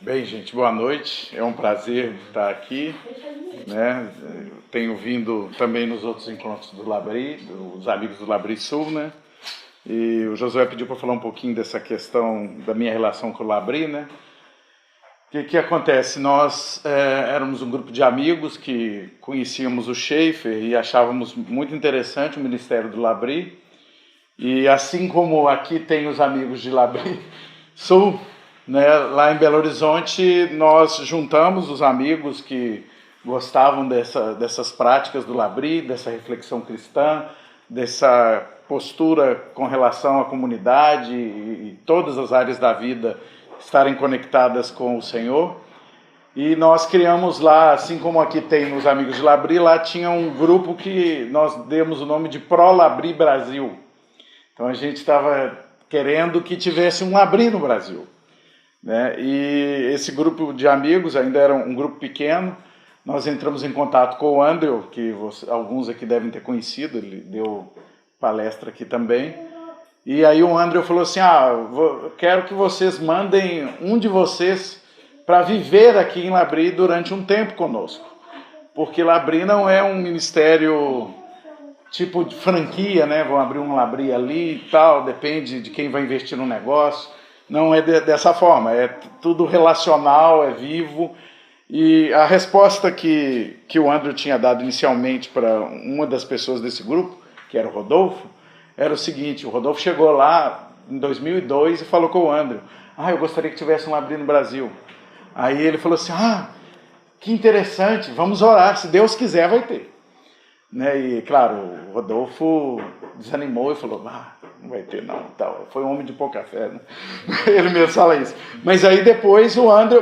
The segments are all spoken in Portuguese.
Bem, gente, boa noite. É um prazer estar aqui, né? Tenho vindo também nos outros encontros do Labri, dos amigos do Labri Sul, né? E o Josué pediu para falar um pouquinho dessa questão da minha relação com o Labri, né? O que acontece? Nós éramos um grupo de amigos que conhecíamos o Schaefer e achávamos muito interessante o ministério do Labri. E assim como aqui tem os amigos de Labri Sul, né, lá em Belo Horizonte nós juntamos os amigos que gostavam dessas práticas do Labri, dessa reflexão cristã, dessa postura com relação à comunidade e todas as áreas da vida estarem conectadas com o Senhor. E nós criamos lá, assim como aqui tem os amigos de Labri, lá tinha um grupo que nós demos o nome de Pro Labri Brasil. Então a gente estava querendo que tivesse um Labri no Brasil, né? E esse grupo de amigos ainda era um grupo pequeno. Nós entramos em contato com o Andrew, que alguns aqui devem ter conhecido, ele deu palestra aqui também. E aí o Andrew falou assim, quero que vocês mandem um de vocês para viver aqui em Labri durante um tempo conosco, porque Labri não é um ministério tipo de franquia, né? Vão abrir um Labri ali e tal, depende de quem vai investir no negócio. Não é dessa forma, é tudo relacional, é vivo. E a resposta que o Andrew tinha dado inicialmente para uma das pessoas desse grupo, que era o Rodolfo, era o seguinte: o Rodolfo chegou lá em 2002 e falou com o Andrew, eu gostaria que tivesse um Labri no Brasil. Aí ele falou assim, que interessante, vamos orar, se Deus quiser vai ter. Né? E claro, o Rodolfo desanimou e falou, não vai ter não, tal. Foi um homem de pouca fé, né? Ele mesmo fala isso. Mas aí depois o André,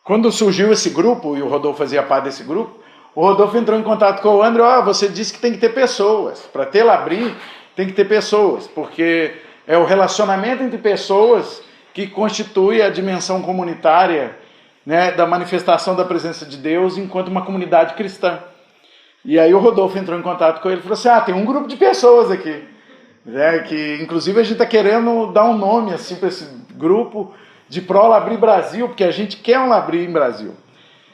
quando surgiu esse grupo, e o Rodolfo fazia parte desse grupo, o Rodolfo entrou em contato com o André, você disse que tem que ter pessoas, para ter Labri tem que ter pessoas, porque é o relacionamento entre pessoas que constitui a dimensão comunitária, né, da manifestação da presença de Deus enquanto uma comunidade cristã. E aí o Rodolfo entrou em contato com ele e falou assim, tem um grupo de pessoas aqui, né, que inclusive a gente está querendo dar um nome assim, para esse grupo de Pro Labri Brasil, porque a gente quer um Labri em Brasil.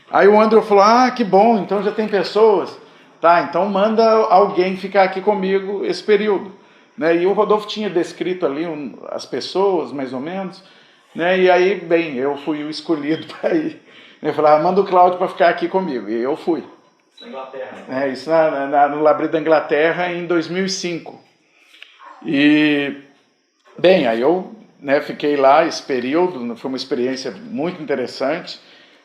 Aí o Andrew falou, que bom, então já tem pessoas. Tá, então manda alguém ficar aqui comigo esse período. Né? E o Rodolfo tinha descrito ali as pessoas, mais ou menos. Né? E aí, bem, eu fui o escolhido para ir. Ele falou, manda o Cláudio para ficar aqui comigo. E eu fui. Isso na Inglaterra. Isso no Labri da Inglaterra em 2005. E, bem, aí eu fiquei lá esse período, foi uma experiência muito interessante.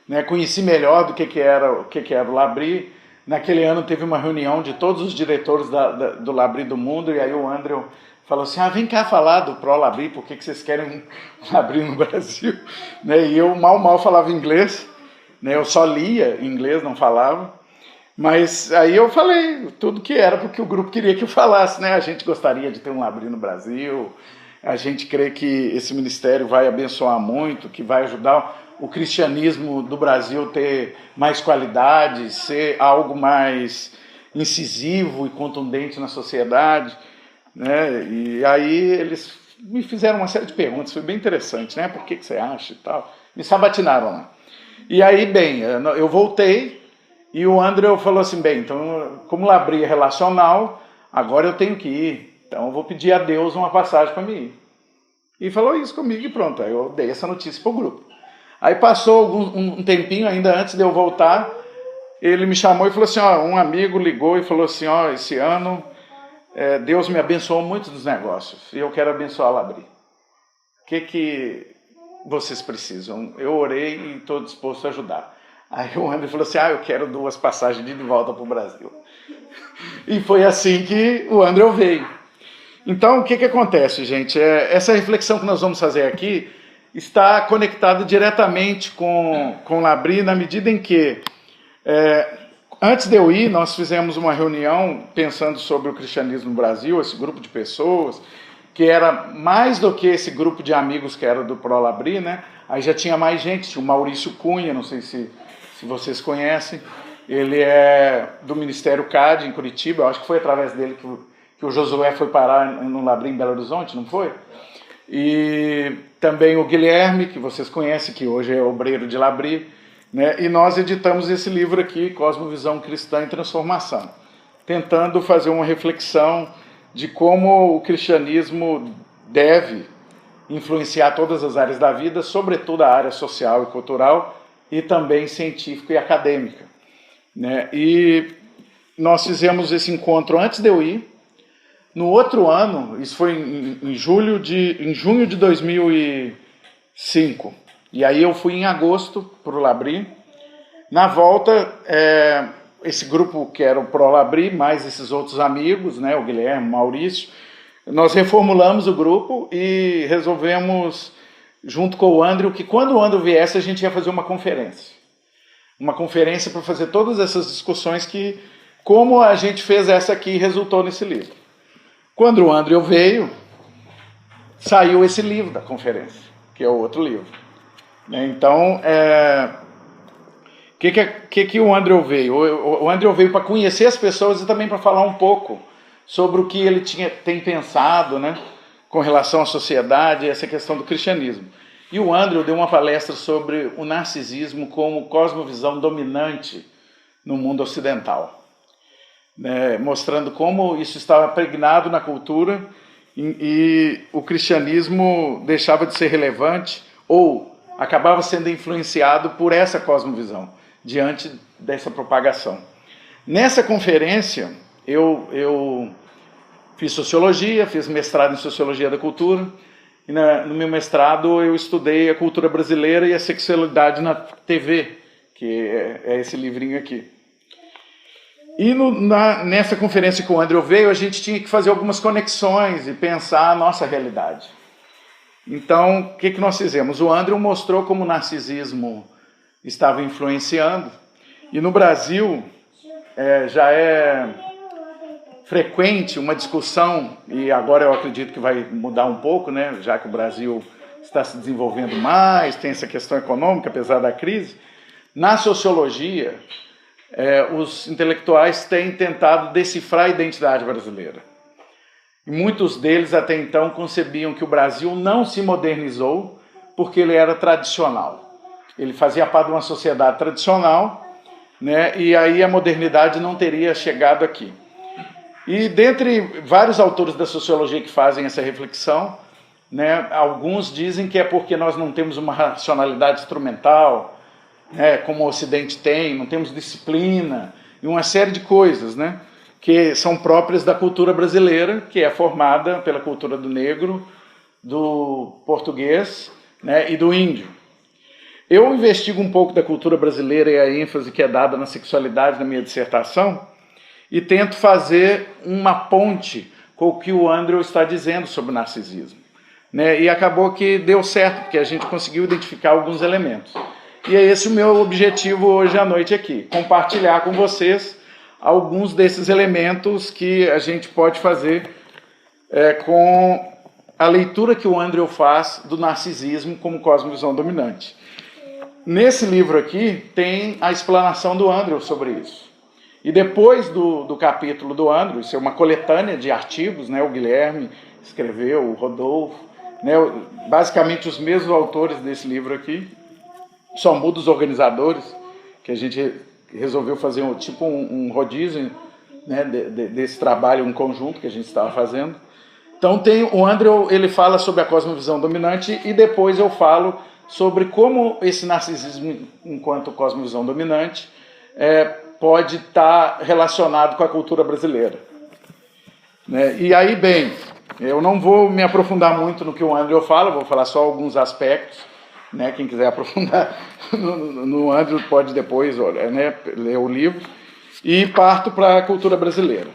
Né? Conheci melhor do que era o Labri. Naquele ano teve uma reunião de todos os diretores do Labri do mundo, e aí o Andrew falou assim, vem cá falar do Pro Labri, por que vocês querem um Labri no Brasil? Né? E eu mal falava inglês, né? Eu só lia inglês, não falava. Mas aí eu falei tudo que era, porque o grupo queria que eu falasse. Né? A gente gostaria de ter um Labri no Brasil, a gente crê que esse ministério vai abençoar muito, que vai ajudar o cristianismo do Brasil ter mais qualidade, ser algo mais incisivo e contundente na sociedade. Né? E aí eles me fizeram uma série de perguntas, foi bem interessante, né? Por que você acha e tal. Me sabatinaram lá. E aí, bem, eu voltei e o André falou assim, bem, então como Labri é relacional, agora eu tenho que ir, então eu vou pedir a Deus uma passagem para mim ir. E falou isso comigo e pronto, aí eu dei essa notícia para o grupo. Aí passou um tempinho, ainda antes de eu voltar, ele me chamou e falou assim, um amigo ligou e falou assim, esse ano Deus me abençoou muito nos negócios e eu quero abençoar a Labri. O que vocês precisam? Eu orei e estou disposto a ajudar. Aí o André falou assim, eu quero 2 passagens de volta para o Brasil. E foi assim que o André veio. Então, o que acontece, gente? Essa reflexão que nós vamos fazer aqui está conectada diretamente com o Labri, na medida em que, antes de eu ir, nós fizemos uma reunião pensando sobre o cristianismo no Brasil, esse grupo de pessoas, que era mais do que esse grupo de amigos que era do Pro Labri, né? Aí já tinha mais gente, tinha o Maurício Cunha, não sei se vocês conhecem, ele é do Ministério CAD em Curitiba, eu acho que foi através dele que o Josué foi parar no Labri em Belo Horizonte, não foi? e também o Guilherme, que vocês conhecem, que hoje é obreiro de Labri, né? E nós editamos esse livro aqui, Cosmovisão Cristã em Transformação, tentando fazer uma reflexão de como o cristianismo deve influenciar todas as áreas da vida, sobretudo a área social e cultural, e também científica e acadêmica, né? E nós fizemos esse encontro antes de eu ir. No outro ano, isso foi em junho de 2005, e aí eu fui em agosto para o Labri. Na volta, esse grupo que era o Pro Labri, mais esses outros amigos, né, o Guilherme, o Maurício, nós reformulamos o grupo e resolvemos, junto com o Andrew, que quando o Andrew viesse a gente ia fazer uma conferência. Uma conferência para fazer todas essas discussões que, como a gente fez essa aqui, resultou nesse livro. Quando o Andrew veio, saiu esse livro da conferência, que é o outro livro. Então, que o Andrew veio? O Andrew veio para conhecer as pessoas e também para falar um pouco sobre o que ele tem pensado, né, com relação à sociedade e essa questão do cristianismo. E o Andrew deu uma palestra sobre o narcisismo como cosmovisão dominante no mundo ocidental, né, mostrando como isso estava pregnado na cultura e o cristianismo deixava de ser relevante ou acabava sendo influenciado por essa cosmovisão diante dessa propagação. Nessa conferência, eu fiz sociologia, fiz mestrado em sociologia da cultura, e no meu mestrado eu estudei a cultura brasileira e a sexualidade na TV, que é esse livrinho aqui. E nessa conferência que o Andrew veio, a gente tinha que fazer algumas conexões e pensar a nossa realidade. Então, o que nós fizemos? O Andrew mostrou como o narcisismo estava influenciando, e no Brasil já é frequente uma discussão, e agora eu acredito que vai mudar um pouco, né, já que o Brasil está se desenvolvendo mais, tem essa questão econômica, apesar da crise. Na sociologia, os intelectuais têm tentado decifrar a identidade brasileira. E muitos deles até então concebiam que o Brasil não se modernizou porque ele era tradicional. Ele fazia parte de uma sociedade tradicional, né, e aí a modernidade não teria chegado aqui. E dentre vários autores da sociologia que fazem essa reflexão, né, alguns dizem que é porque nós não temos uma racionalidade instrumental, como o Ocidente tem, não temos disciplina e uma série de coisas, né, que são próprias da cultura brasileira, que é formada pela cultura do negro, do português, né, e do índio. Eu investigo um pouco da cultura brasileira e a ênfase que é dada na sexualidade na minha dissertação e tento fazer uma ponte com o que o Andrew está dizendo sobre o narcisismo, né, e acabou que deu certo, porque a gente conseguiu identificar alguns elementos. E é esse o meu objetivo hoje à noite aqui, compartilhar com vocês alguns desses elementos que a gente pode fazer com a leitura que o Andrew faz do narcisismo como cosmovisão dominante. Nesse livro aqui tem a explanação do Andrew sobre isso. E depois do capítulo do Andrew, isso é uma coletânea de artigos, né, o Guilherme escreveu, o Rodolfo, né, basicamente os mesmos autores desse livro aqui, só muda os organizadores, que a gente resolveu fazer um rodízio, né, desse trabalho, um conjunto que a gente estava fazendo. Então tem o Andrew, ele fala sobre a cosmovisão dominante e depois eu falo sobre como esse narcisismo enquanto cosmovisão dominante pode estar relacionado com a cultura brasileira, né? E aí, bem, eu não vou me aprofundar muito no que o Andrew fala, vou falar só alguns aspectos, né? Quem quiser aprofundar no Andrew pode depois né, ler o livro, e parto para a cultura brasileira.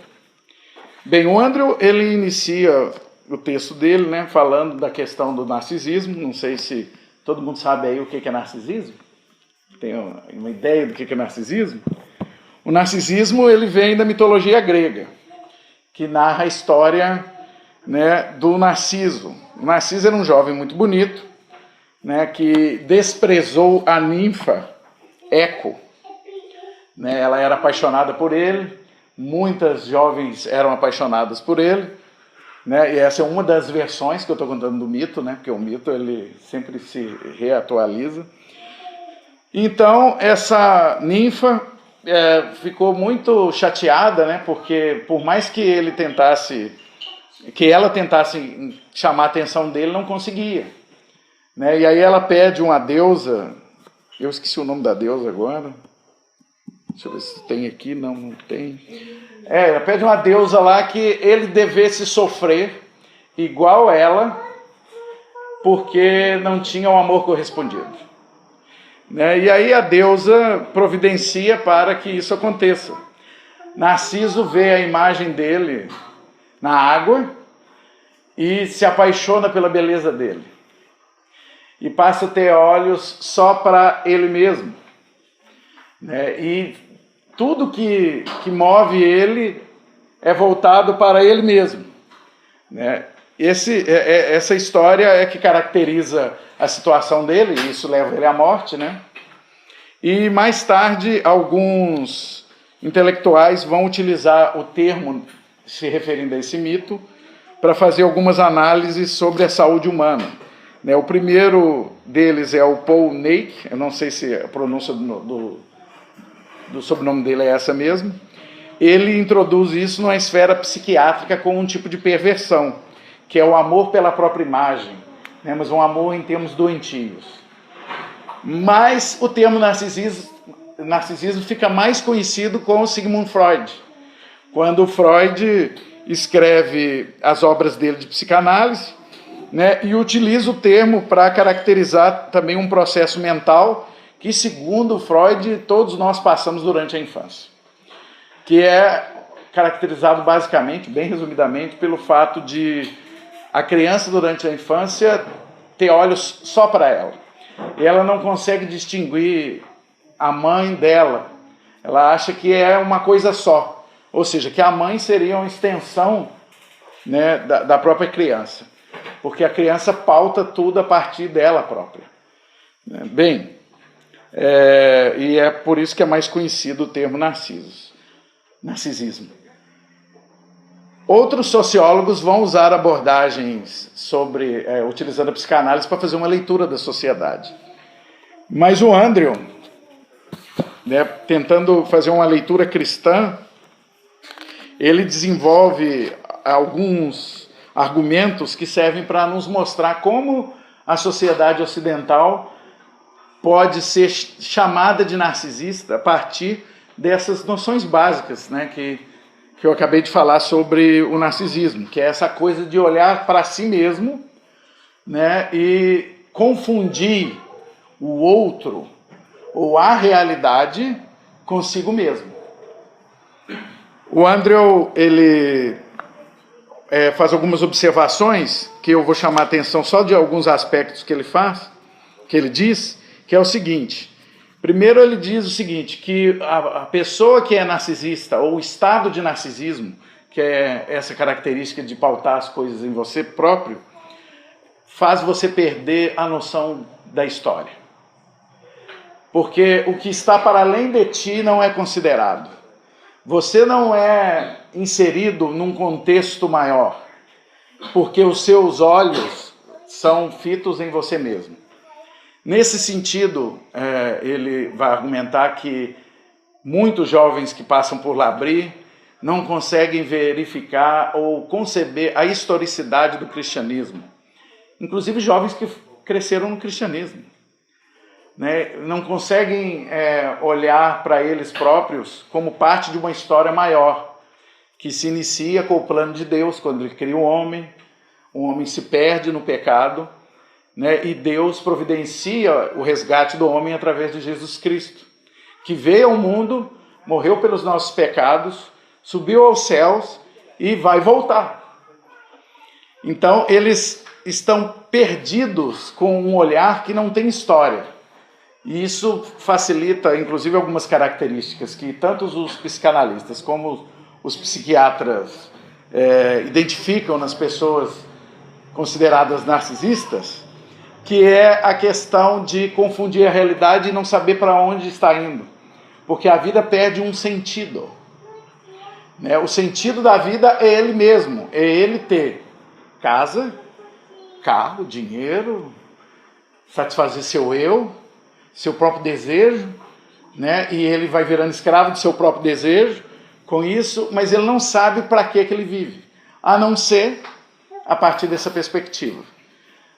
Bem, o Andrew, ele inicia o texto dele, né, falando da questão do narcisismo. Não sei se todo mundo sabe aí o que é narcisismo. Tem uma ideia do que é narcisismo? O narcisismo, ele vem da mitologia grega, que narra a história, né, do Narciso. O Narciso era um jovem muito bonito, né, que desprezou a ninfa Eco, né, ela era apaixonada por ele, muitas jovens eram apaixonadas por ele, né? E essa é uma das versões que eu estou contando do mito, né? Porque o mito ele sempre se reatualiza. Então, essa ninfa ficou muito chateada, né? Porque por mais que ela tentasse chamar a atenção dele, não conseguia, né? E aí ela pede uma deusa, eu esqueci o nome da deusa agora, deixa eu ver se tem aqui, não tem. Ela pede uma deusa lá que ele devesse sofrer igual ela, porque não tinha o amor correspondido. Né? E aí a deusa providencia para que isso aconteça. Narciso vê a imagem dele na água e se apaixona pela beleza dele. E passa a ter olhos só para ele mesmo. Né? E tudo que move ele é voltado para ele mesmo. Né? Essa história é que caracteriza a situação dele, e isso leva ele à morte, né? E mais tarde, alguns intelectuais vão utilizar o termo, se referindo a esse mito, para fazer algumas análises sobre a saúde humana. Né? O primeiro deles é o Paul Naik, eu não sei se a pronúncia do sobrenome dele é essa mesmo. Ele introduz isso numa esfera psiquiátrica com um tipo de perversão, que é o amor pela própria imagem, né? Mas um amor em termos doentios. Mas o termo narcisismo fica mais conhecido com o Sigmund Freud. Quando Freud escreve as obras dele de psicanálise, né, e utiliza o termo para caracterizar também um processo mental que, segundo Freud, todos nós passamos durante a infância, que é caracterizado basicamente, bem resumidamente, pelo fato de a criança durante a infância ter olhos só para ela. E ela não consegue distinguir a mãe dela. Ela acha que é uma coisa só. Ou seja, que a mãe seria uma extensão, né, da própria criança. Porque a criança pauta tudo a partir dela própria. Bem, e é por isso que é mais conhecido o termo narcisismo. Outros sociólogos vão usar abordagens utilizando a psicanálise para fazer uma leitura da sociedade. Mas o Andrew, né, tentando fazer uma leitura cristã, ele desenvolve alguns argumentos que servem para nos mostrar como a sociedade ocidental pode ser chamada de narcisista a partir dessas noções básicas, né, que eu acabei de falar sobre o narcisismo, que é essa coisa de olhar para si mesmo, né, e confundir o outro ou a realidade consigo mesmo. O Andrew, ele faz algumas observações que eu vou chamar a atenção só de alguns aspectos que ele diz, que é o seguinte. Primeiro ele diz o seguinte, que a pessoa que é narcisista, ou o estado de narcisismo, que é essa característica de pautar as coisas em você próprio, faz você perder a noção da história. Porque o que está para além de ti não é considerado. Você não é inserido num contexto maior, porque os seus olhos são fitos em você mesmo. Nesse sentido, ele vai argumentar que muitos jovens que passam por L'Abri não conseguem verificar ou conceber a historicidade do cristianismo. Inclusive jovens que cresceram no cristianismo. Né? Não conseguem olhar para eles próprios como parte de uma história maior, que se inicia com o plano de Deus, quando ele cria o homem se perde no pecado, né? E Deus providencia o resgate do homem através de Jesus Cristo, que veio ao mundo, morreu pelos nossos pecados, subiu aos céus e vai voltar. Então, eles estão perdidos com um olhar que não tem história. E isso facilita, inclusive, algumas características que tanto os psicanalistas como os psiquiatras identificam nas pessoas consideradas narcisistas, que é a questão de confundir a realidade e não saber para onde está indo. Porque a vida perde um sentido. Né? O sentido da vida é ele mesmo, é ele ter casa, carro, dinheiro, satisfazer seu eu, seu próprio desejo, né? E ele vai virando escravo do seu próprio desejo com isso, mas ele não sabe para que ele vive, a não ser a partir dessa perspectiva,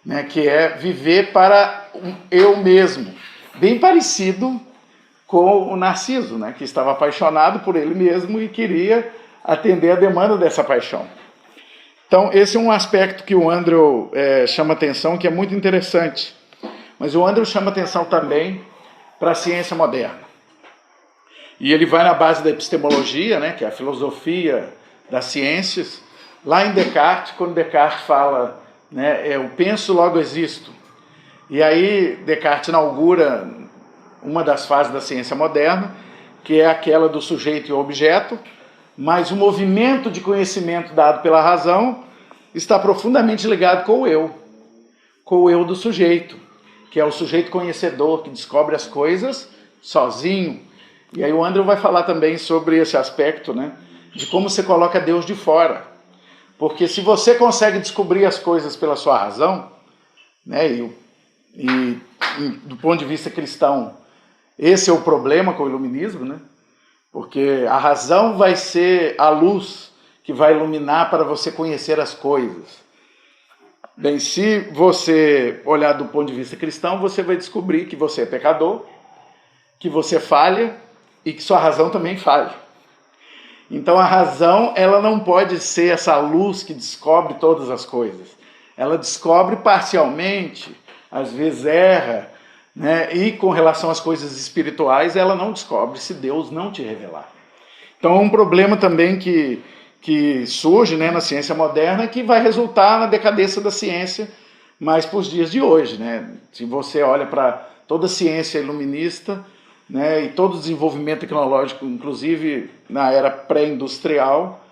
né? Que é viver para eu mesmo, bem parecido com o Narciso, né? Que estava apaixonado por ele mesmo e queria atender a demanda dessa paixão. Então, esse é um aspecto que o Andrew chama atenção, que é muito interessante. Mas o Andrew chama atenção também para a ciência moderna. E ele vai na base da epistemologia, né, que é a filosofia das ciências, lá em Descartes, quando Descartes fala, né, eu penso, logo existo. E aí Descartes inaugura uma das fases da ciência moderna, que é aquela do sujeito e objeto, mas o movimento de conhecimento dado pela razão está profundamente ligado com o eu do sujeito, que é o sujeito conhecedor que descobre as coisas sozinho. E aí o Andrew vai falar também sobre esse aspecto, né, de como você coloca Deus de fora. Porque se você consegue descobrir as coisas pela sua razão, né, e do ponto de vista cristão, esse é o problema com o iluminismo, né? Porque a razão vai ser a luz que vai iluminar para você conhecer as coisas. Bem, se você olhar do ponto de vista cristão, você vai descobrir que você é pecador, que você falha e que sua razão também falha. Então a razão, ela não pode ser essa luz que descobre todas as coisas. Ela descobre parcialmente, às vezes erra, né? E com relação às coisas espirituais, ela não descobre se Deus não te revelar. Então é um problema também que surge, né, na ciência moderna, que vai resultar na decadência da ciência mais para os dias de hoje, né? Se você olha para toda a ciência iluminista, né, e todo o desenvolvimento tecnológico, inclusive na era pré-industrial,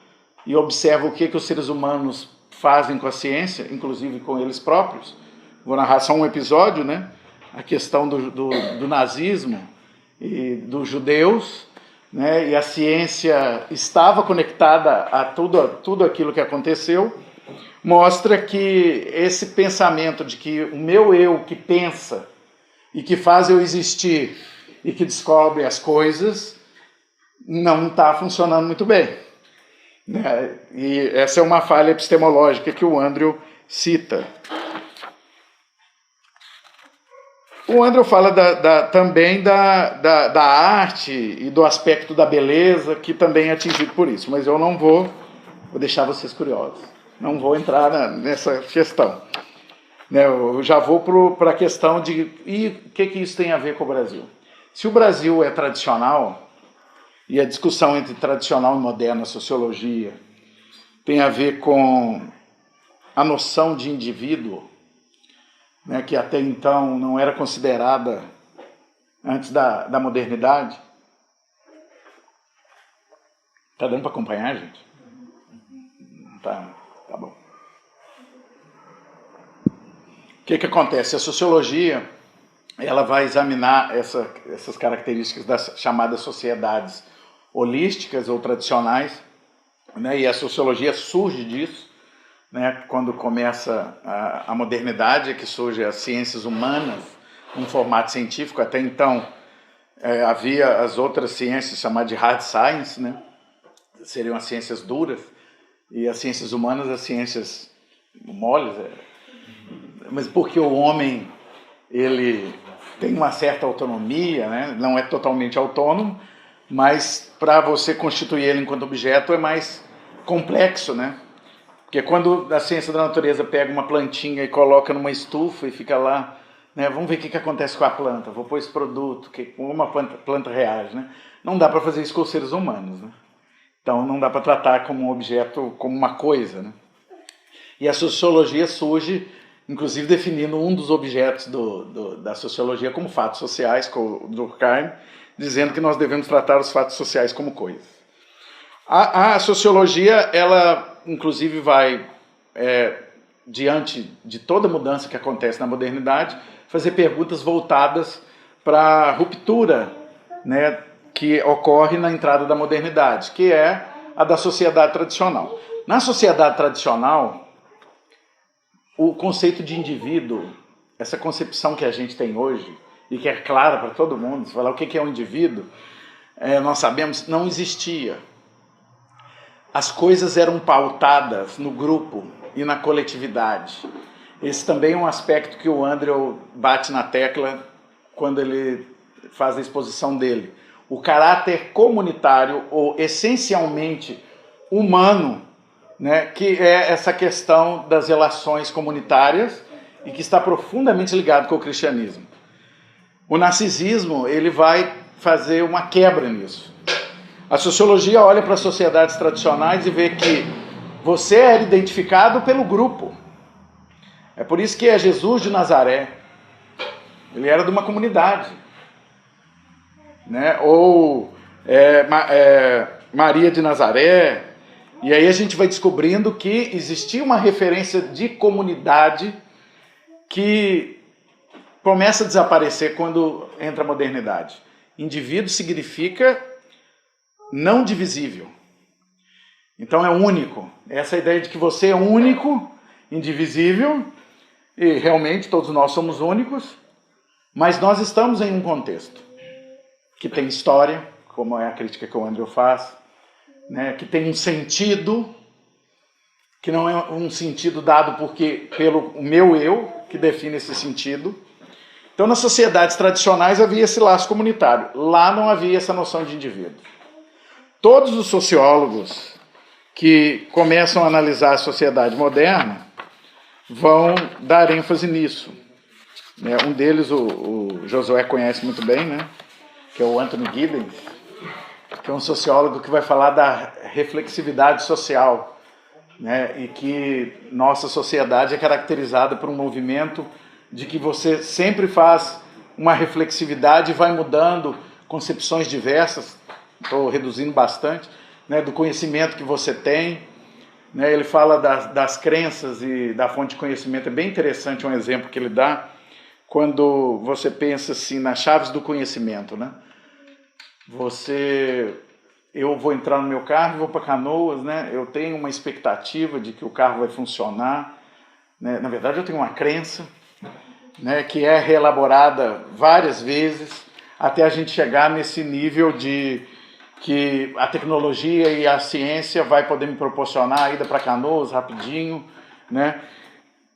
e observa o que os seres humanos fazem com a ciência, inclusive com eles próprios. Vou narrar só um episódio, né? A questão do nazismo e dos judeus, né? E a ciência estava conectada a tudo aquilo que aconteceu, mostra que esse pensamento de que o meu eu que pensa e que faz eu existir e que descobre as coisas não está funcionando muito bem, né? E essa é uma falha epistemológica que o Andrew cita. O Andrew fala também da arte e do aspecto da beleza, que também é atingido por isso, mas eu não vou deixar vocês curiosos, não vou entrar nessa questão. Eu já vou para a questão de e o que isso tem a ver com o Brasil. Se o Brasil é tradicional, e a discussão entre tradicional e moderna sociologia tem a ver com a noção de indivíduo, né, que até então não era considerada antes da modernidade. Tá dando para acompanhar, gente? Tá bom. O que acontece? A sociologia, ela vai examinar essas características das chamadas sociedades holísticas ou tradicionais, né, e a sociologia surge disso, né, quando começa a modernidade, que surge as ciências humanas em formato científico. Até então havia as outras ciências chamadas de hard science, né, seriam as ciências duras, e as ciências humanas as ciências moles, mas porque o homem ele tem uma certa autonomia, né, não é totalmente autônomo, mas para você constituir ele enquanto objeto é mais complexo, né? Porque quando a ciência da natureza pega uma plantinha e coloca numa estufa e fica lá, né, vamos ver o que acontece com a planta, vou pôr esse produto, como uma planta reage, né? Não dá para fazer isso com os seres humanos, né? Então não dá para tratar como um objeto, como uma coisa, né? E a sociologia surge, inclusive definindo um dos objetos da sociologia como fatos sociais, com o Durkheim, dizendo que nós devemos tratar os fatos sociais como coisas. A sociologia, ela inclusive vai, diante de toda mudança que acontece na modernidade, fazer perguntas voltadas para a ruptura, né, que ocorre na entrada da modernidade, que é a da sociedade tradicional. Na sociedade tradicional, o conceito de indivíduo, essa concepção que a gente tem hoje, e que é clara para todo mundo, se falar o que é um indivíduo, nós sabemos, não existia. As coisas eram pautadas no grupo e na coletividade. Esse também é um aspecto que o Andrew bate na tecla quando ele faz a exposição dele. O caráter comunitário, ou essencialmente humano, né, que é essa questão das relações comunitárias e que está profundamente ligado com o cristianismo. O narcisismo, ele vai fazer uma quebra nisso. A sociologia olha para as sociedades tradicionais e vê que você era identificado pelo grupo. É por isso que é Jesus de Nazaré. Ele era de uma comunidade. Né? Ou Maria de Nazaré. E aí a gente vai descobrindo que existia uma referência de comunidade que começa a desaparecer quando entra a modernidade. Indivíduo significa não divisível. Então é único. Essa ideia de que você é único, indivisível, e realmente todos nós somos únicos, mas nós estamos em um contexto que tem história, como é a crítica que o Andrew faz, né, que tem um sentido, que não é um sentido dado pelo meu eu, que define esse sentido. Então, nas sociedades tradicionais havia esse laço comunitário. Lá não havia essa noção de indivíduo. Todos os sociólogos que começam a analisar a sociedade moderna vão dar ênfase nisso. Um deles, o Josué conhece muito bem, né? Que é o Anthony Giddens, que é um sociólogo que vai falar da reflexividade social, né? E que nossa sociedade é caracterizada por um movimento de que você sempre faz uma reflexividade e vai mudando concepções diversas, estou reduzindo bastante, né, do conhecimento que você tem. Né, ele fala das crenças e da fonte de conhecimento, é bem interessante um exemplo que ele dá, quando você pensa assim nas chaves do conhecimento. Né? Eu vou entrar no meu carro e vou para Canoas, né? Eu tenho uma expectativa de que o carro vai funcionar, né? Na verdade eu tenho uma crença, né, que é reelaborada várias vezes até a gente chegar nesse nível de que a tecnologia e a ciência vai poder me proporcionar a ida para Canoas rapidinho, né?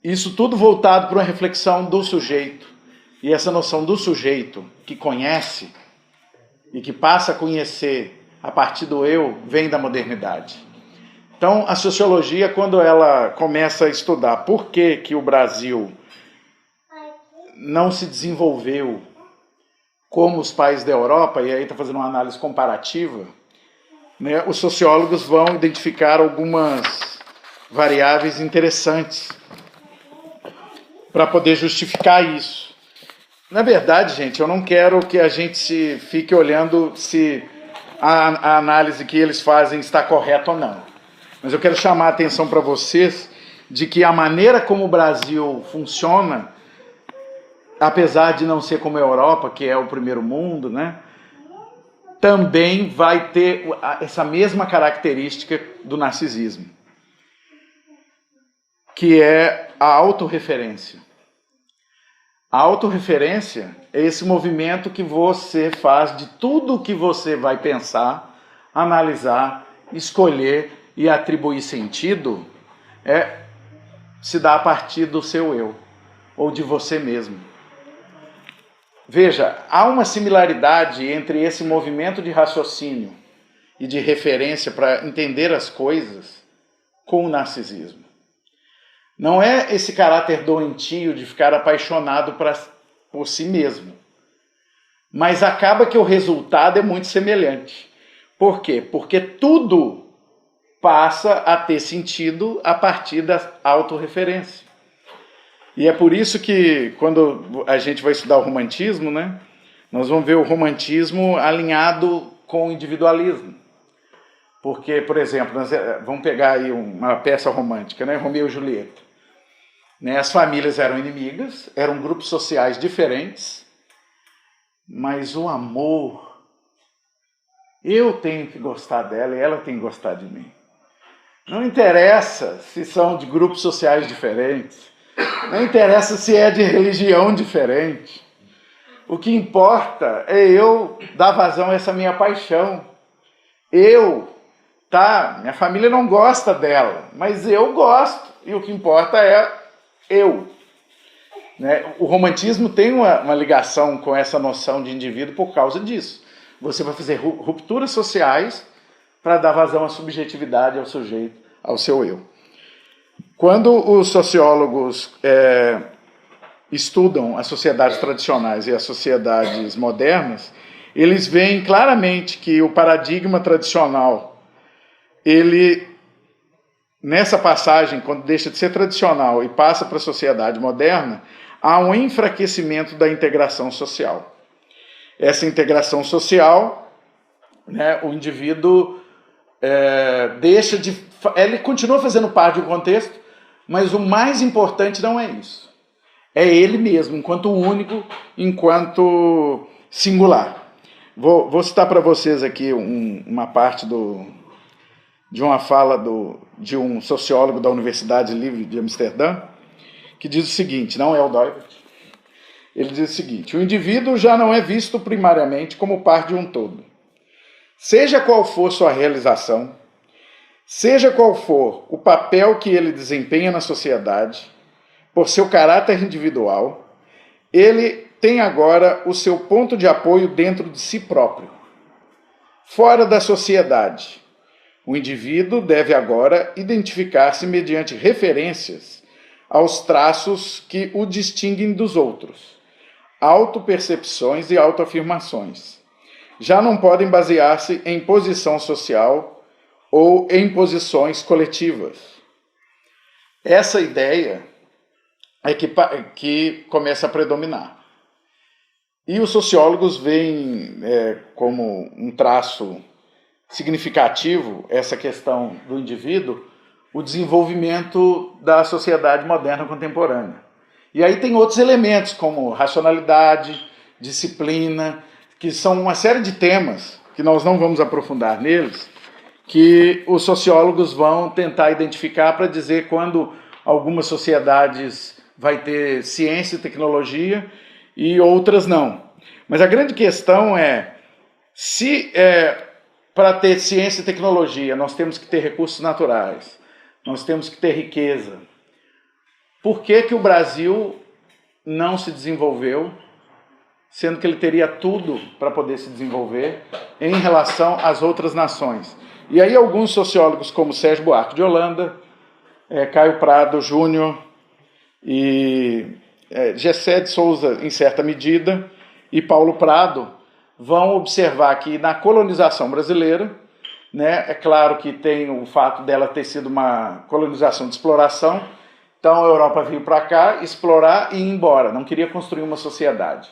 Isso tudo voltado para uma reflexão do sujeito. E essa noção do sujeito que conhece e que passa a conhecer a partir do eu, vem da modernidade. Então, a sociologia, quando ela começa a estudar por que o Brasil não se desenvolveu como os países da Europa, e aí está fazendo uma análise comparativa, né, os sociólogos vão identificar algumas variáveis interessantes para poder justificar isso. Na verdade, gente, eu não quero que a gente fique olhando se a análise que eles fazem está correta ou não. Mas eu quero chamar a atenção para vocês de que a maneira como o Brasil funciona, apesar de não ser como a Europa, que é o primeiro mundo, né, também vai ter essa mesma característica do narcisismo, que é a autorreferência. A autorreferência é esse movimento que você faz de tudo o que você vai pensar, analisar, escolher e atribuir sentido, se dá a partir do seu eu, ou de você mesmo. Veja, há uma similaridade entre esse movimento de raciocínio e de referência para entender as coisas com o narcisismo. Não é esse caráter doentio de ficar apaixonado por si mesmo, mas acaba que o resultado é muito semelhante. Por quê? Porque tudo passa a ter sentido a partir da autorreferência. E é por isso que, quando a gente vai estudar o romantismo, né, nós vamos ver o romantismo alinhado com o individualismo. Porque, por exemplo, vamos pegar aí uma peça romântica, né, Romeu e Julieta. Né, as famílias eram inimigas, eram grupos sociais diferentes, mas o amor, eu tenho que gostar dela e ela tem que gostar de mim. Não interessa se são de grupos sociais diferentes. Não interessa se é de religião diferente. O que importa é eu dar vazão a essa minha paixão. Minha família não gosta dela, mas eu gosto. E o que importa é eu. Né? O romantismo tem uma ligação com essa noção de indivíduo por causa disso. Você vai fazer rupturas sociais para dar vazão à subjetividade, ao sujeito, ao seu eu. Quando os sociólogos estudam as sociedades tradicionais e as sociedades modernas, eles veem claramente que o paradigma tradicional, ele, nessa passagem, quando deixa de ser tradicional e passa para a sociedade moderna, há um enfraquecimento da integração social. Essa integração social, né, o indivíduo ele continua fazendo parte de um contexto, mas o mais importante não é isso. É ele mesmo, enquanto único, enquanto singular. Vou citar para vocês aqui uma parte de uma fala de um sociólogo da Universidade Livre de Amsterdã, que diz o seguinte, não é o Doivert. Ele diz o seguinte: o indivíduo já não é visto primariamente como parte de um todo. Seja qual for sua realização, seja qual for o papel que ele desempenha na sociedade, por seu caráter individual, ele tem agora o seu ponto de apoio dentro de si próprio. Fora da sociedade, o indivíduo deve agora identificar-se mediante referências aos traços que o distinguem dos outros, autopercepções e autoafirmações. Já não podem basear-se em posição social ou em posições coletivas. Essa ideia é que começa a predominar. E os sociólogos veem como um traço significativo essa questão do indivíduo, o desenvolvimento da sociedade moderna contemporânea. E aí tem outros elementos, como racionalidade, disciplina, que são uma série de temas, que nós não vamos aprofundar neles, que os sociólogos vão tentar identificar para dizer quando algumas sociedades vai ter ciência e tecnologia e outras não. Mas a grande questão é, se para ter ciência e tecnologia nós temos que ter recursos naturais, nós temos que ter riqueza, por que o Brasil não se desenvolveu, sendo que ele teria tudo para poder se desenvolver em relação às outras nações? E aí alguns sociólogos como Sérgio Buarque de Holanda, Caio Prado Júnior e Gessé de Souza, em certa medida, e Paulo Prado, vão observar que na colonização brasileira, né, é claro que tem o fato dela ter sido uma colonização de exploração, então a Europa veio para cá explorar e ir embora, não queria construir uma sociedade.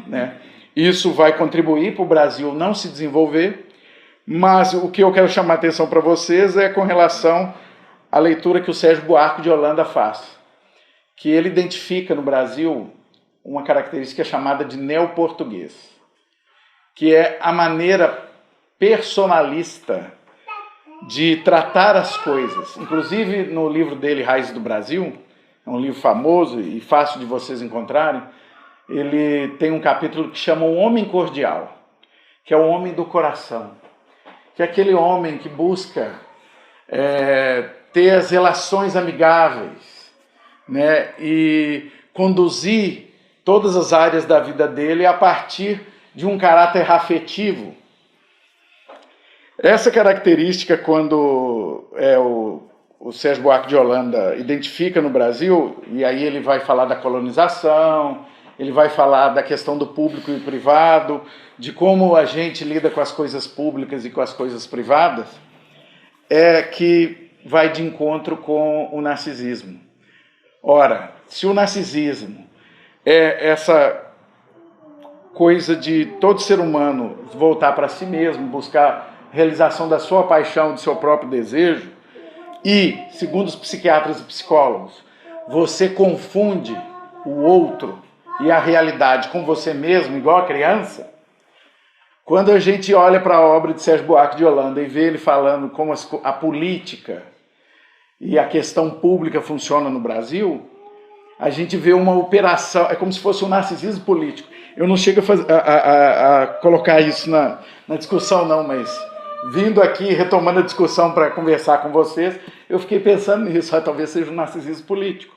Né? Isso vai contribuir para o Brasil não se desenvolver, mas o que eu quero chamar a atenção para vocês é com relação à leitura que o Sérgio Buarque de Holanda faz, que ele identifica no Brasil uma característica chamada de neoportuguês, que é a maneira personalista de tratar as coisas. Inclusive no livro dele, Raízes do Brasil, é um livro famoso e fácil de vocês encontrarem, ele tem um capítulo que chama O Homem Cordial, que é o homem do coração, que é aquele homem que busca ter as relações amigáveis, né, e conduzir todas as áreas da vida dele a partir de um caráter afetivo. Essa característica, quando o Sérgio Buarque de Holanda identifica no Brasil, e aí ele vai falar da colonização, ele vai falar da questão do público e privado, de como a gente lida com as coisas públicas e com as coisas privadas, é que vai de encontro com o narcisismo. Ora, se o narcisismo é essa coisa de todo ser humano voltar para si mesmo, buscar realização da sua paixão, do seu próprio desejo, e, segundo os psiquiatras e psicólogos, você confunde o outro e a realidade com você mesmo, igual a criança, quando a gente olha para a obra de Sérgio Buarque de Holanda e vê ele falando como a política e a questão pública funciona no Brasil, a gente vê uma operação, é como se fosse um narcisismo político. Eu não chego a colocar isso na discussão, não, mas vindo aqui, retomando a discussão para conversar com vocês, eu fiquei pensando nisso, talvez seja um narcisismo político,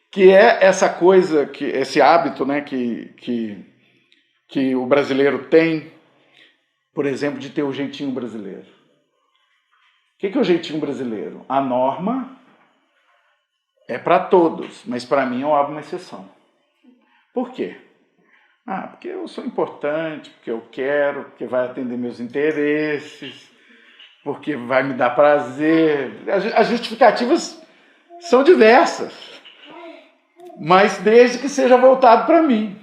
que é essa coisa, esse hábito, né, que o brasileiro tem, por exemplo, de ter o jeitinho brasileiro. O que é o jeitinho brasileiro? A norma é para todos, mas para mim eu abro uma exceção. Por quê? Porque eu sou importante, porque eu quero, porque vai atender meus interesses, porque vai me dar prazer. As justificativas são diversas, mas desde que seja voltado para mim.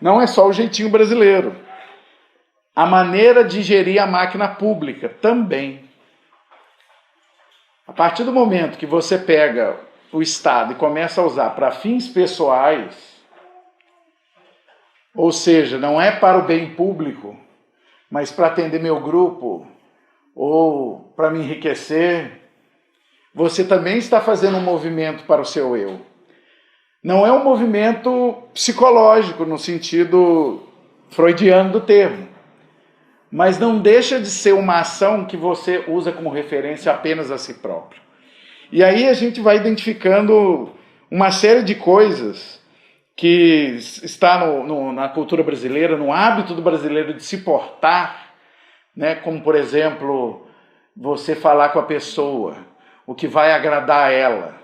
Não é só o jeitinho brasileiro. A maneira de gerir a máquina pública também. A partir do momento que você pega o Estado e começa a usar para fins pessoais, ou seja, não é para o bem público, mas para atender meu grupo ou para me enriquecer, você também está fazendo um movimento para o seu eu. Não é um movimento psicológico no sentido freudiano do termo, mas não deixa de ser uma ação que você usa como referência apenas a si próprio. E aí a gente vai identificando uma série de coisas que está na cultura brasileira, no hábito do brasileiro de se portar, né? Como, por exemplo, você falar com a pessoa o que vai agradar a ela,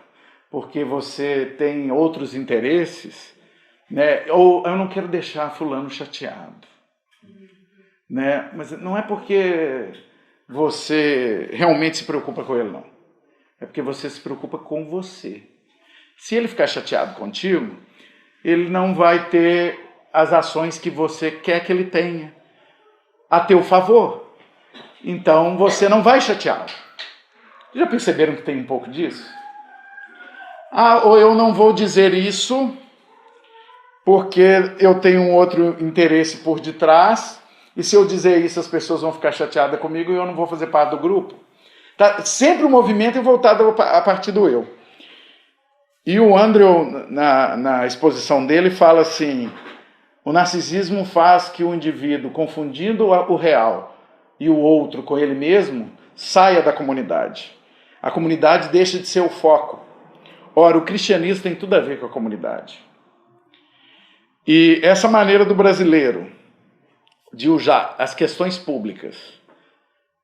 porque você tem outros interesses, né? Ou eu não quero deixar fulano chateado, né? Mas não é porque você realmente se preocupa com ele, não. É porque você se preocupa com você. Se ele ficar chateado contigo, ele não vai ter as ações que você quer que ele tenha a teu favor. Então você não vai chateá-lo. Já perceberam que tem um pouco disso? Ou eu não vou dizer isso porque eu tenho um outro interesse por detrás, e se eu dizer isso as pessoas vão ficar chateadas comigo e eu não vou fazer parte do grupo. Tá sempre o movimento é voltado a partir do eu. E o Andrew, na exposição dele, fala assim: o narcisismo faz que o indivíduo, confundindo o real e o outro com ele mesmo, saia da comunidade. A comunidade deixa de ser o foco. Ora, o cristianismo tem tudo a ver com a comunidade. E essa maneira do brasileiro de usar as questões públicas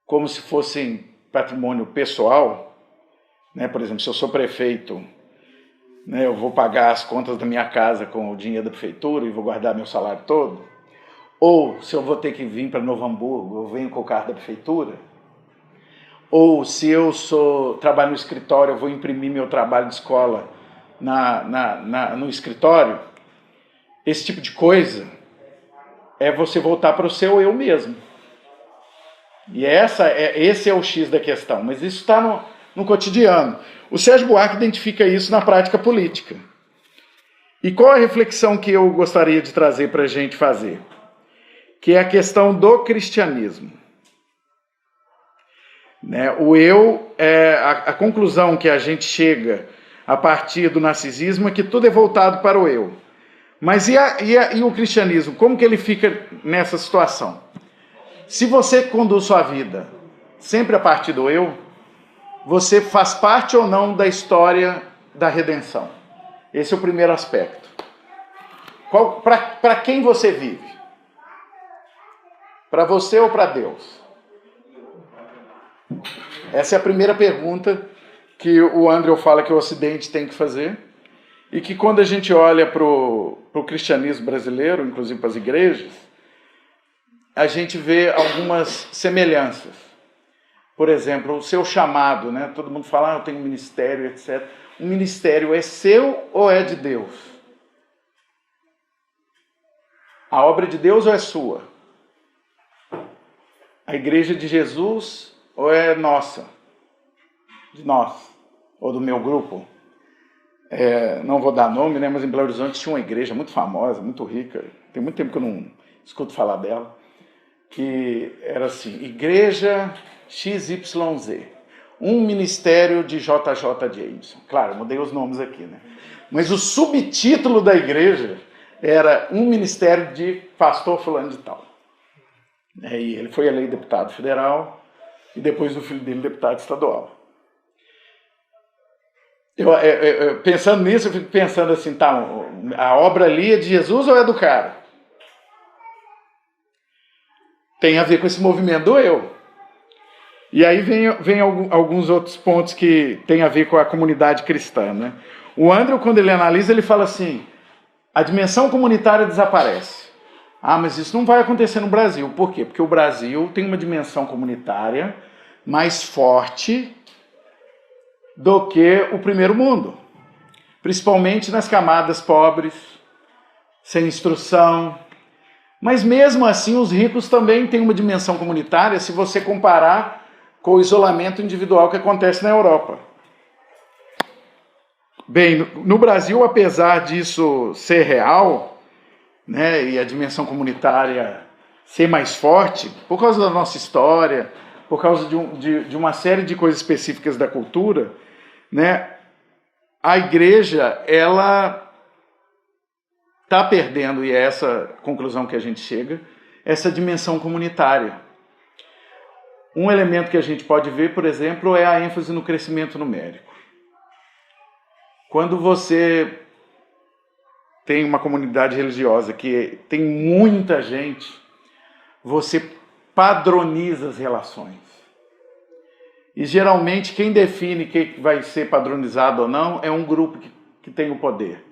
como se fossem patrimônio pessoal, né? Por exemplo, se eu sou prefeito, né, eu vou pagar as contas da minha casa com o dinheiro da prefeitura e vou guardar meu salário todo. Ou se eu vou ter que vir para Novo Hamburgo, eu venho com o carro da prefeitura. Ou se eu trabalho no escritório, eu vou imprimir meu trabalho de escola no escritório. Esse tipo de coisa é você voltar para o seu eu mesmo. E esse é o X da questão. Mas isso está no cotidiano. O Sérgio Buarque identifica isso na prática política. E qual a reflexão que eu gostaria de trazer para a gente fazer? Que é a questão do cristianismo. Né? O eu, a conclusão que a gente chega a partir do narcisismo é que tudo é voltado para o eu. Mas e o cristianismo? Como que ele fica nessa situação? Se você conduz sua vida sempre a partir do eu, você faz parte ou não da história da redenção? Esse é o primeiro aspecto. Para quem você vive? Para você ou para Deus? Essa é a primeira pergunta que o Andrew fala que o Ocidente tem que fazer, e que quando a gente olha para o cristianismo brasileiro, inclusive para as igrejas, a gente vê algumas semelhanças. Por exemplo, o seu chamado, né? Todo mundo fala, eu tenho um ministério, etc. O ministério é seu ou é de Deus? A obra de Deus ou é sua? A igreja de Jesus ou é nossa? De nós? Ou do meu grupo? Não vou dar nome, né? Mas em Belo Horizonte tinha uma igreja muito famosa, muito rica. Tem muito tempo que eu não escuto falar dela. Que era assim, Igreja XYZ, um ministério de JJ Jameson. Claro, mudei os nomes aqui, né? Mas o subtítulo da igreja era um ministério de pastor fulano de tal. E ele foi eleito deputado federal e depois o filho dele deputado estadual. Pensando nisso, eu fico pensando assim, tá, a obra ali é de Jesus ou é do cara? Tem a ver com esse movimento do eu. E aí vem alguns outros pontos que tem a ver com a comunidade cristã, né? O Andrew, quando ele analisa, ele fala assim, a dimensão comunitária desaparece. Ah, mas isso não vai acontecer no Brasil. Por quê? Porque o Brasil tem uma dimensão comunitária mais forte do que o primeiro mundo. Principalmente nas camadas pobres, sem instrução. Mas mesmo assim, os ricos também têm uma dimensão comunitária se você comparar com o isolamento individual que acontece na Europa. Bem, no Brasil, apesar disso ser real, né, e a dimensão comunitária ser mais forte, por causa da nossa história, por causa de uma série de coisas específicas da cultura, né, a igreja, ela está perdendo, e é essa conclusão que a gente chega, essa dimensão comunitária. Um elemento que a gente pode ver, por exemplo, é a ênfase no crescimento numérico. Quando você tem uma comunidade religiosa que tem muita gente, você padroniza as relações. E geralmente quem define quem vai ser padronizado ou não é um grupo que tem o poder.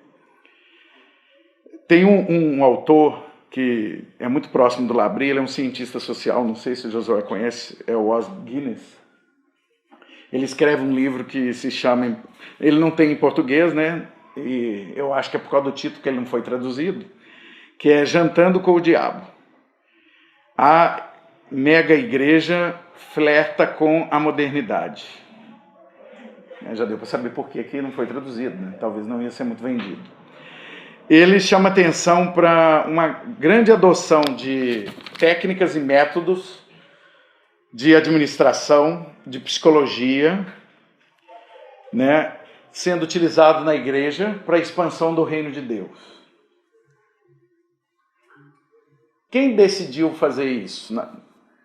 Tem um autor que é muito próximo do Labrie, ele é um cientista social, não sei se o Josué conhece, é o Os Guinness. Ele escreve um livro que se chama, ele não tem em português, né? E eu acho que é por causa do título que ele não foi traduzido, que é Jantando com o Diabo. A mega igreja flerta com a modernidade. Já deu para saber por que não foi traduzido, né? Talvez não ia ser muito vendido. Ele chama atenção para uma grande adoção de técnicas e métodos de administração, de psicologia, né, sendo utilizado na igreja para a expansão do reino de Deus. Quem decidiu fazer isso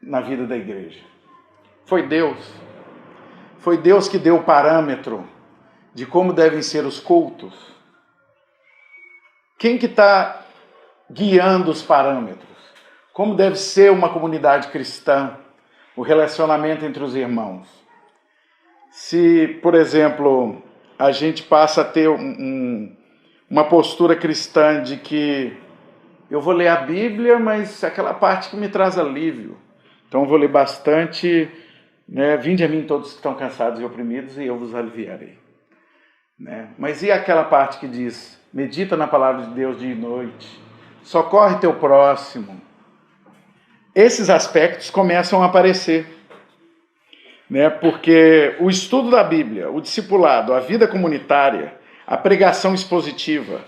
na vida da igreja? Foi Deus. Foi Deus que deu o parâmetro de como devem ser os cultos. Quem que está guiando os parâmetros? Como deve ser uma comunidade cristã? O relacionamento entre os irmãos. Se, por exemplo, a gente passa a ter uma postura cristã de que eu vou ler a Bíblia, mas aquela parte que me traz alívio. Então eu vou ler bastante, né? Vinde a mim todos que estão cansados e oprimidos e eu vos aliviarei. Né? Mas e aquela parte que diz, medita na palavra de Deus dia e noite, socorre teu próximo. Esses aspectos começam a aparecer, né? Porque o estudo da Bíblia, o discipulado, a vida comunitária, a pregação expositiva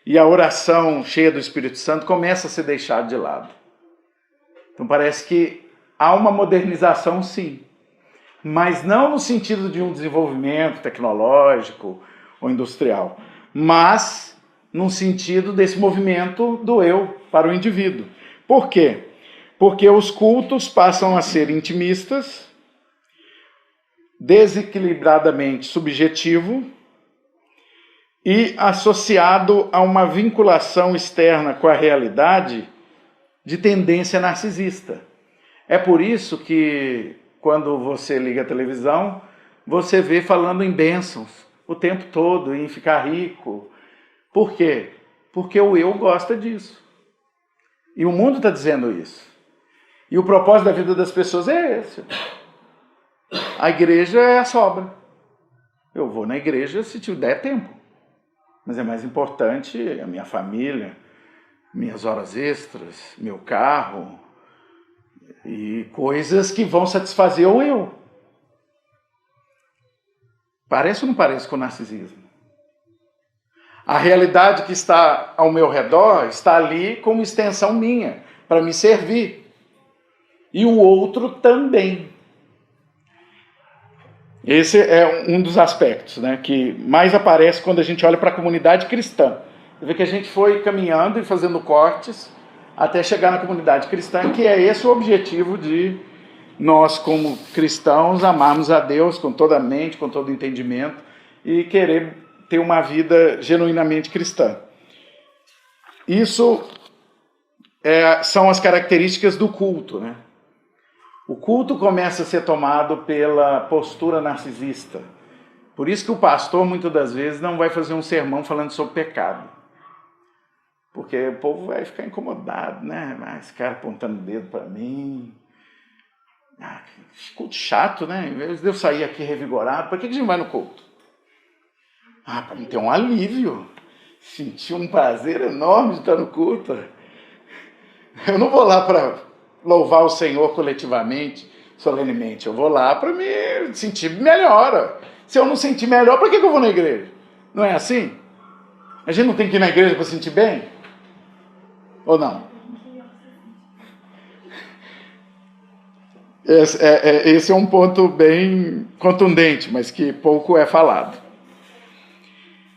e a oração cheia do Espírito Santo começa a ser deixado de lado. Então parece que há uma modernização, sim, mas não no sentido de um desenvolvimento tecnológico ou industrial, mas no sentido desse movimento do eu para o indivíduo. Por quê? Porque os cultos passam a ser intimistas, desequilibradamente subjetivo e associado a uma vinculação externa com a realidade de tendência narcisista. É por isso que, quando você liga a televisão, você vê falando em bênçãos o tempo todo, em ficar rico. Por quê? Porque o eu gosta disso. E o mundo está dizendo isso. E o propósito da vida das pessoas é esse. A igreja é a sobra. Eu vou na igreja se tiver tempo. Mas é mais importante a minha família, minhas horas extras, meu carro e coisas que vão satisfazer o eu. Parece ou não parece com o narcisismo? A realidade que está ao meu redor está ali como extensão minha, para me servir. E o outro também. Esse é um dos aspectos, né, que mais aparece quando a gente olha para a comunidade cristã. Você vê que a gente foi caminhando e fazendo cortes até chegar na comunidade cristã, que é esse o objetivo de nós, como cristãos, amarmos a Deus com toda a mente, com todo o entendimento e querer ter uma vida genuinamente cristã. Isso são as características do culto, né? O culto começa a ser tomado pela postura narcisista. Por isso que o pastor, muitas das vezes, não vai fazer um sermão falando sobre pecado. Porque o povo vai ficar incomodado, né? Esse cara apontando o dedo para mim. Culto chato, né? Em vez de eu sair aqui revigorado, para que a gente vai no culto? Para mim ter um alívio. Sentir um prazer enorme de estar no culto. Eu não vou lá para louvar o Senhor coletivamente, solenemente. Eu vou lá para me sentir melhor. Se eu não sentir melhor, para que eu vou na igreja? Não é assim? A gente não tem que ir na igreja para sentir bem? Ou não? Esse é um ponto bem contundente, mas que pouco é falado.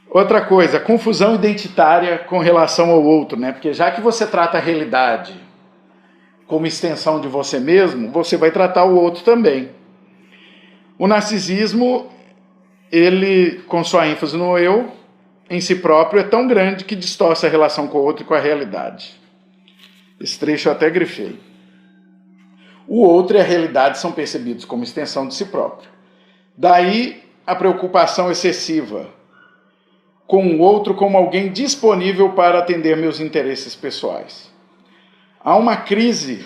Outra coisa, confusão identitária com relação ao outro, né? Porque já que você trata a realidade como extensão de você mesmo, você vai tratar o outro também. O narcisismo, ele, com sua ênfase no eu, em si próprio, é tão grande que distorce a relação com o outro e com a realidade. Esse trecho eu até grifei. O outro e a realidade são percebidos como extensão de si próprio. Daí a preocupação excessiva com o outro como alguém disponível para atender meus interesses pessoais. Há uma crise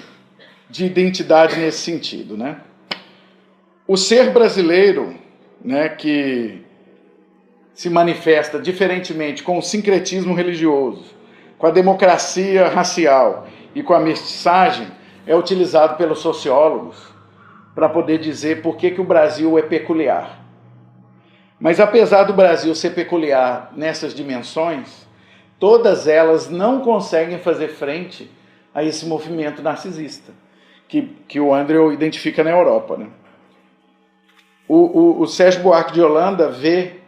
de identidade nesse sentido, né? O ser brasileiro, né, que se manifesta diferentemente com o sincretismo religioso, com a democracia racial e com a mestiçagem, é utilizado pelos sociólogos para poder dizer por que o Brasil é peculiar. Mas apesar do Brasil ser peculiar nessas dimensões, todas elas não conseguem fazer frente a esse movimento narcisista, que o Andrew identifica na Europa, né? O Sérgio Buarque de Holanda vê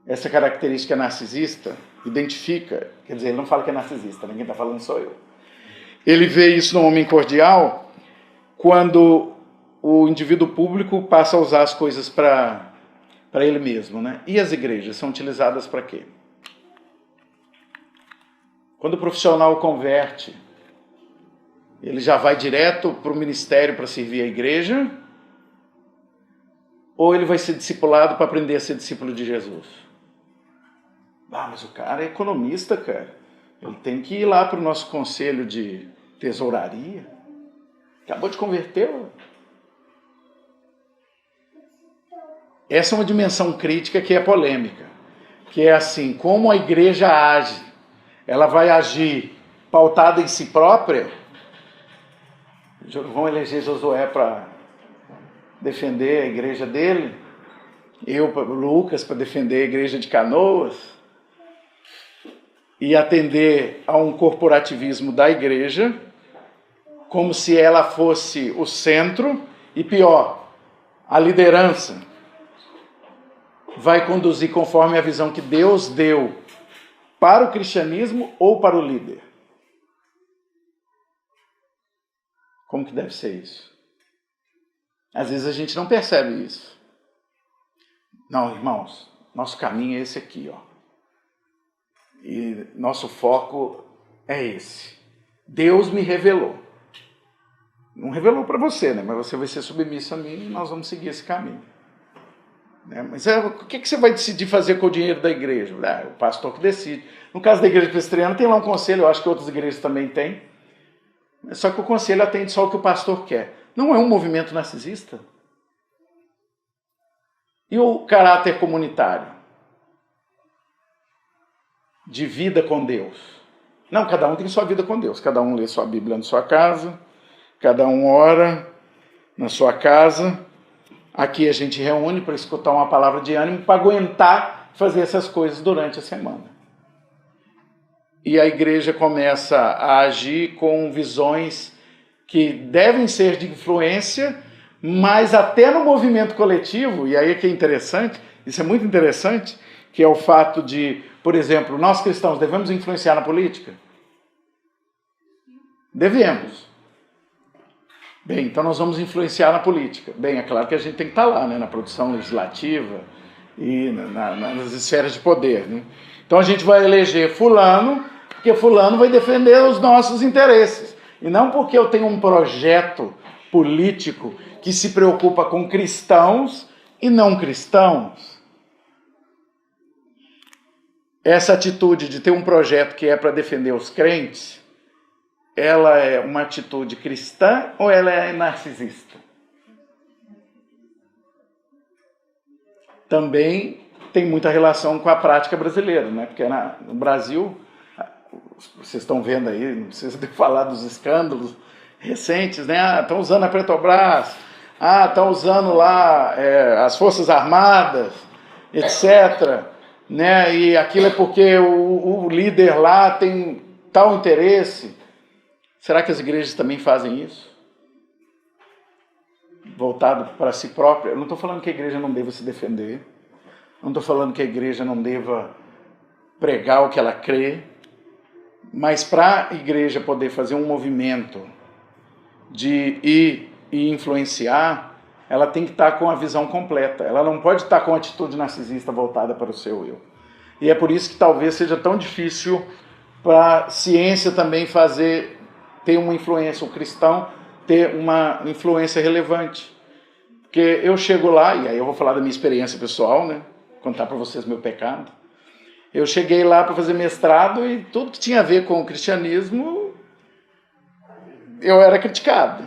essa característica narcisista, identifica, quer dizer, ele não fala que é narcisista, ninguém está falando sou eu. Ele vê isso no homem cordial quando o indivíduo público passa a usar as coisas para ele mesmo, né? E as igrejas são utilizadas para quê? Quando o profissional converte, ele já vai direto para o ministério para servir a igreja? Ou ele vai ser discipulado para aprender a ser discípulo de Jesus? Mas o cara é economista, cara. Ele tem que ir lá para o nosso conselho de tesouraria. Acabou de converter. Essa é uma dimensão crítica que é polêmica. Que é assim, como a igreja age. Ela vai agir pautada em si própria. Vão eleger Josué para defender a igreja dele. Lucas, para defender a igreja de Canoas. E atender a um corporativismo da igreja, como se ela fosse o centro, e pior, a liderança vai conduzir conforme a visão que Deus deu para o cristianismo ou para o líder. Como que deve ser isso? Às vezes a gente não percebe isso. Não, irmãos, nosso caminho é esse aqui, ó. E nosso foco é esse. Deus me revelou. Não revelou para você, né? Mas você vai ser submisso a mim e nós vamos seguir esse caminho. Né? Mas o que você vai decidir fazer com o dinheiro da igreja? O pastor que decide. No caso da igreja presbiteriana tem lá um conselho, eu acho que outras igrejas também têm. Só que o conselho atende só o que o pastor quer. Não é um movimento narcisista? E o caráter comunitário? De vida com Deus. Não, cada um tem sua vida com Deus. Cada um lê sua Bíblia na sua casa. Cada um ora na sua casa. Aqui a gente reúne para escutar uma palavra de ânimo, para aguentar fazer essas coisas durante a semana. E a igreja começa a agir com visões que devem ser de influência, Mas até no movimento coletivo, e aí é que é interessante, isso é muito interessante, que é o fato de, por exemplo, nós cristãos devemos influenciar na política? Devemos. Bem, então nós vamos influenciar na política. Bem, é claro que a gente tem que estar lá, né, na produção legislativa e nas esferas de poder. Né? Então a gente vai eleger fulano, porque fulano vai defender os nossos interesses. E não porque eu tenho um projeto político que se preocupa com cristãos e não cristãos. Essa atitude de ter um projeto que é para defender os crentes, ela é uma atitude cristã ou ela é narcisista? Também tem muita relação com a prática brasileira, né? Porque no Brasil, vocês estão vendo aí, não precisa de falar dos escândalos recentes, né? Estão usando a Petrobras, estão usando lá as Forças Armadas, etc., né? E aquilo é porque o líder lá tem tal interesse. Será que as igrejas também fazem isso? Voltado para si própria? Eu não estou falando que a igreja não deva se defender, não estou falando que a igreja não deva pregar o que ela crê, mas para a igreja poder fazer um movimento de ir e influenciar, ela tem que estar com a visão completa. Ela não pode estar com a atitude narcisista voltada para o seu eu. E é por isso que talvez seja tão difícil para a ciência também ter uma influência, o cristão ter uma influência relevante. Porque eu chego lá, e aí eu vou falar da minha experiência pessoal, né? Contar para vocês meu pecado. Eu cheguei lá para fazer mestrado e tudo que tinha a ver com o cristianismo, eu era criticado.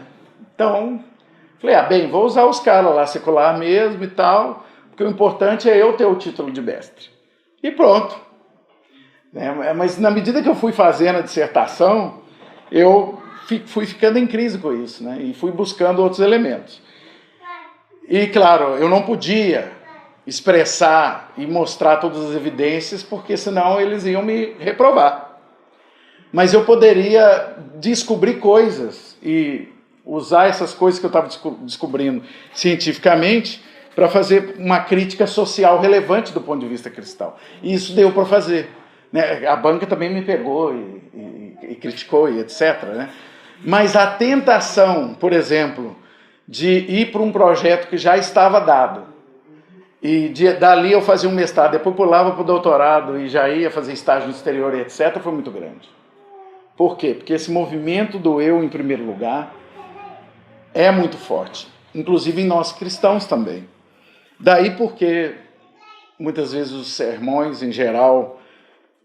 Então, falei, vou usar os caras lá, secular mesmo e tal, porque o importante é eu ter o título de mestre. E pronto. Mas na medida que eu fui fazendo a dissertação, eu fui ficando em crise com isso, né? E fui buscando outros elementos. E, claro, eu não podia expressar e mostrar todas as evidências, porque senão eles iam me reprovar. Mas eu poderia descobrir coisas e usar essas coisas que eu estava descobrindo cientificamente para fazer uma crítica social relevante do ponto de vista cristão. E isso deu para fazer. Né? A banca também me pegou e criticou e etc. Né? Mas a tentação, por exemplo, de ir para um projeto que já estava dado, e dali eu fazia um mestrado, depois pulava para o doutorado e já ia fazer estágio no exterior e etc., foi muito grande. Por quê? Porque esse movimento do eu em primeiro lugar é muito forte, inclusive em nós cristãos também. Daí porque muitas vezes os sermões, em geral,